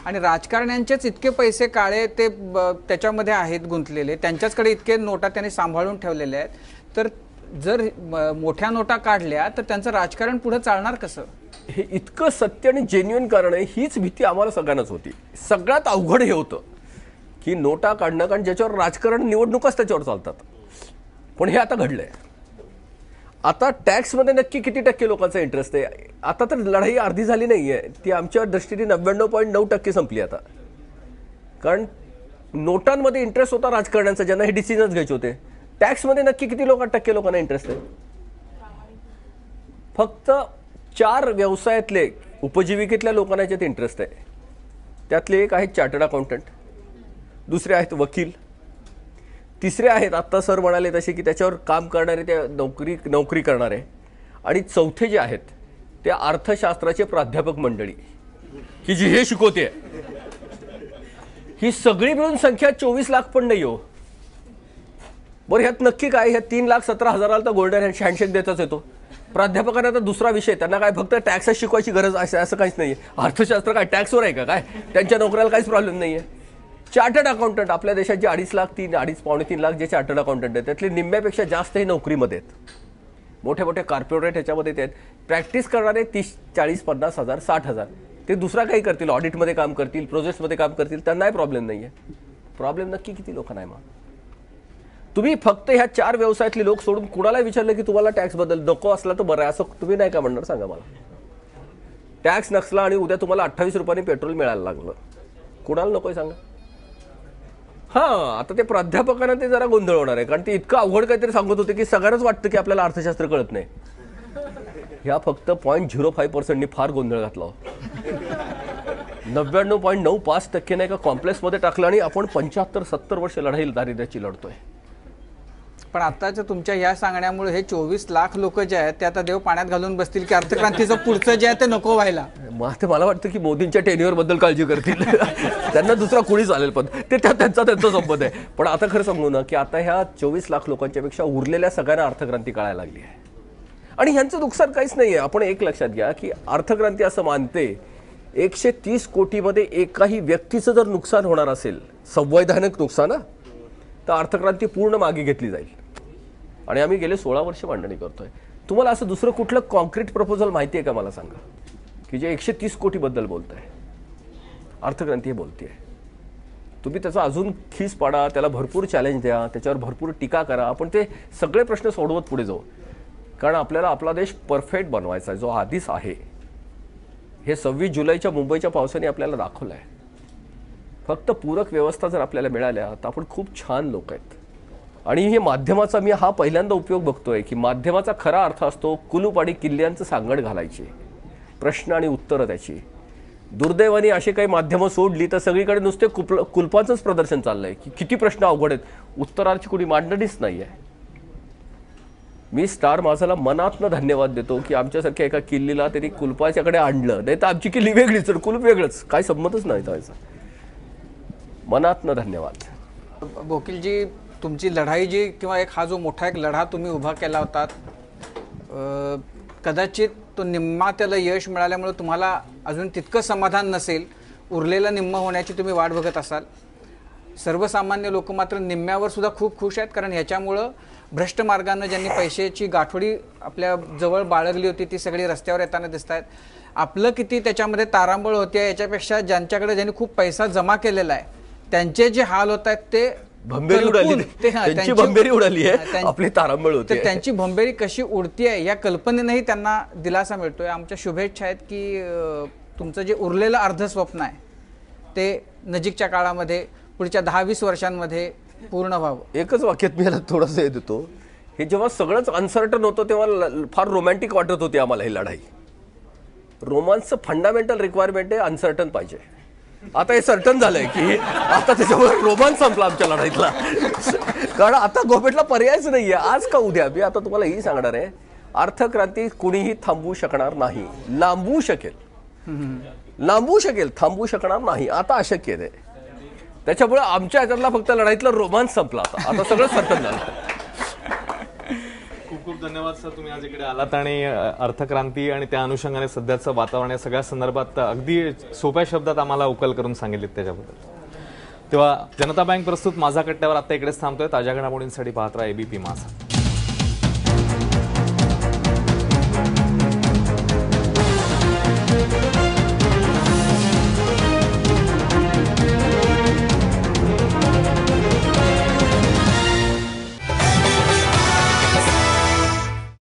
आणि राजकारण्यांचेच इतके पैसे काळे ते त्याच्यामध्ये आहेत गुंतलेले, त्यांच्याचकडे इतके नोटा त्यांनी सांभाळून ठेवलेले आहेत. तर जर मोठ्या नोटा काढल्या तर त्यांचं राजकारण पुढे चालणार कसं? हे इतकं सत्य आणि जेन्युइन कारण आहे. हीच भीती आम्हाला सगळ्यांनाच होती. सगळ्यात अवघड हे होतं की नोटा काढणं, कारण ज्याच्यावर राजकारण निवडणुकाच त्याच्यावर चालतात. पण हे आता घडलंय. आता टॅक्समध्ये नक्की किती टक्के लोकांचा इंटरेस्ट आहे? आता तर लढाई अर्धी झाली नाहीये, ती आमच्या दृष्टीने 99.9% संपली आता. कारण नोटांमध्ये इंटरेस्ट होता राजकारण्यांचा, ज्यांना हे डिसिजन्स घ्यायचे होते. टॅक्समध्ये नक्की किती टक्के लोकांना इंटरेस्ट आहे? फक्त 4 व्यवसायातले उपजीविकेतल्या लोकांना याच्यात इंटरेस्ट आहे. त्यातले एक आहेत चार्टर्ड अकाउंटंट, दुसरे आहेत वकील, तिसरे आहेत आत्ता सर म्हणाले तसे की त्याच्यावर काम करणारे, त्या नोकरी करणारे, आणि चौथे जे आहेत ते अर्थशास्त्राचे प्राध्यापक मंडळी की जी हे शिकवते. ही सगळी मिळून संख्या 24 लाख पण नाही हो. बरं, ह्यात नक्की काय? ह्या 3,17,000 तर गोल्डन हँडशेक देताच येतो. प्राध्यापकांना तर दुसरा विषय, त्यांना काय फक्त टॅक्सच शिकवायची गरज असं काहीच नाहीये. अर्थशास्त्र काय टॅक्सवर आहे का? काय त्यांच्या नोकऱ्याला काहीच प्रॉब्लेम नाहीये. चार्टर्ड अकाउंटंट, आपल्या देशात जे 2.5 लाख 3.5-3 लाख जे चार्टर्ड अकाउंटंट आहेत त्यातले निम्म्यापेक्षा जास्त हे नोकरीमध्ये आहेत. मोठे मोठे कॉर्पोरेट ह्याच्यामध्ये ते आहेत. प्रॅक्टिस करणारे 30, 40, 50 हजार, 60 हजार, ते दुसरा काही करतील, ऑडिटमध्ये काम करतील, प्रोजेक्ट्समध्ये काम करतील, त्यांनाही प्रॉब्लेम नाहीये. प्रॉब्लेम नक्की किती लोकांना आहे? मग तुम्ही फक्त ह्या 4 व्यवसायातले लोक सोडून कुणाला विचारलं की तुम्हाला टॅक्स बद्दल नको असला तर बरं आहे असं तुम्ही नाही का म्हणणार? सांगा मला. टॅक्स नसला आणि उद्या तुम्हाला 28 रुपयांनी पेट्रोल मिळायला लागलं, कुणाला नकोय सांगा? आता ते प्राध्यापकांना ते जरा गोंधळ होणार आहे, कारण ते इतकं अवघड काहीतरी सांगत होते की सगळ्यांनाच वाटतं की आपल्याला अर्थशास्त्र कळत नाही. ह्या फक्त 0.05% फार गोंधळ घातला. 99.95% नाही का कॉम्प्लेक्समध्ये टाकलं आणि आपण 75-70 वर्ष लढाई दारिद्र्याची लढतोय. पण आताच्या तुमच्या या सांगण्यामुळे हे 24 लाख लोक जे आहेत ते आता देव पाण्यात घालून बसतील की अर्थक्रांतीचं पुढचं जे आहे ते नको व्हायला. मला वाटतं की मोदींच्या टेन्युअर बद्दल काळजी करतील. त्यांना दुसरा कोणी चालेल, पण ते त्यांचा संपत आहे. पण आता खरं सांगू ना की आता ह्या 24 लाख लोकांच्या पेक्षा उरलेल्या सगळ्यांना अर्थक्रांती कळायला लागली आहे. आणि ह्यांचं नुकसान काहीच नाहीये. आपण एक लक्षात घ्या की अर्थक्रांती असं मानते 130 कोटीमध्ये एकाही व्यक्तीचं जर नुकसान होणार असेल, संवैधानिक नुकसान, तर अर्थक्रांती पूर्ण मागे घेतली जाईल. आणि आम्ही गेले 16 वर्ष मांडणी करतोय. तुम्हाला असं दुसरं कुठलं कॉन्क्रीट प्रपोजल माहिती आहे का? मला सांगा की जे 130 कोटीबद्दल बोलत आहे. अर्थक्रांती हे बोलते. तुम्ही त्याचा अजून खीस पाडा, त्याला भरपूर चॅलेंज द्या, त्याच्यावर भरपूर टीका करा, आपण ते सगळे प्रश्न सोडवत पुढे जाऊ. कारण आपल्याला आपला देश परफेक्ट बनवायचा आहे, जो आधीच आहे. हे 26 जुलैच्या मुंबईच्या पावसाने आपल्याला दाखवलं आहे. फक्त पूरक व्यवस्था जर आपल्याला मिळाल्या तर आपण खूप छान लोक आहेत. आणि हे माध्यमाचा मी हा पहिल्यांदा उपयोग बघतोय की माध्यमाचा खरा अर्थ असतो कुलूप आणि किल्ल्यांचं सांगड घालायची, प्रश्न आणि उत्तरं त्याची. दुर्दैवाने अशी काही माध्यमं सोडली तर सगळीकडे नुसते कुलपाचंच प्रदर्शन चाललंय की किती प्रश्न अवघड आहेत, उत्तराची कुणी मांडणीच नाहीये. मी स्टार माझाला मनातनं धन्यवाद देतो की आमच्यासारख्या एका किल्लीला त्यांनी कुलपाच्याकडे आणलं. नाही तर आमची किल्ली वेगळीच तर कुलूप वेगळंच, काय संमतच नाही त्याचा. मनातनं धन्यवाद. वकीलजी, तुमची लढाई जी किंवा हा जो मोठा एक लढा तुम्ही उभा केला होता, कदाचित तो निम्मा त्याला यश मिळाल्यामुळे तुम्हाला अजून तितकं समाधान नसेल, उरलेलं निम्म होण्याची तुम्ही वाट बघत असाल. सर्वसामान्य लोक मात्र निम्म्यावर सुद्धा खूप खुश आहेत, कारण ह्याच्यामुळं भ्रष्ट मार्गानं ज्यांनी पैशाची गाठोडी आपल्या जवळ बाळगली होती ती सगळी रस्त्यावर येताना दिसत आहेत. आपलं किती त्याच्यामध्ये तारांबळ होते याच्यापेक्षा ज्यांनी खूप पैसा जमा केलेला आहे त्यांचे जे हाल होत आहेत ते भंबेरी उडाली, त्यांची भंबेरी उडाली आहे, आपली तारांबळ होते. तर त्यांची भंबेरी कशी उडती आहे या कल्पनेनेही त्यांना दिलासा मिळतोय. आमच्या शुभेच्छा आहेत की तुमचं जे उरलेलं अर्ध स्वप्न आहे ते नजीकच्या काळामध्ये पुढच्या 10-20 वर्षांमध्ये पूर्ण व्हावं. एकच वाक्यात मी याला थोडंसं हे देतो, हे जेव्हा सगळंच अनसर्टन होतं तेव्हा फार रोमॅन्टिक वाटत होती आम्हाला ही लढाई. रोमांसचं फंडामेंटल रिक्वायरमेंट आहे अनसर्टन पाहिजे. आता हे सर्टन झालंय की आता त्याच्यावर रोमांच संपला आमच्या लढाईतला. कारण आता गव्हर्नमेंटला पर्यायच नाहीये. आज का उद्या मी आता तुम्हाला ही सांगणार आहे, अर्थक्रांती कुणीही थांबवू शकणार नाही. लांबवू शकेल, थांबवू शकणार नाही. आता अशक्य आहे. त्याच्यामुळे आमच्या ह्याच्यातला फक्त लढाईतला रोमांच संपला. आता सगळं सर्टन झालं. खूप खूप धन्यवाद सर, तुम्ही आज इकडे आलात आणि अर्थक्रांती आणि त्या अनुषंगाने सध्याचं वातावरण या सगळ्या संदर्भात अगदी सोप्या शब्दात आम्हाला उकल करून सांगितलीत त्याच्याबद्दल. तेव्हा जनता बँक प्रस्तुत माझा कट्ट्यावर आता इकडेच थांबतोय. ताज्या घडामोडींसाठी पाहत राहा ABP माझा.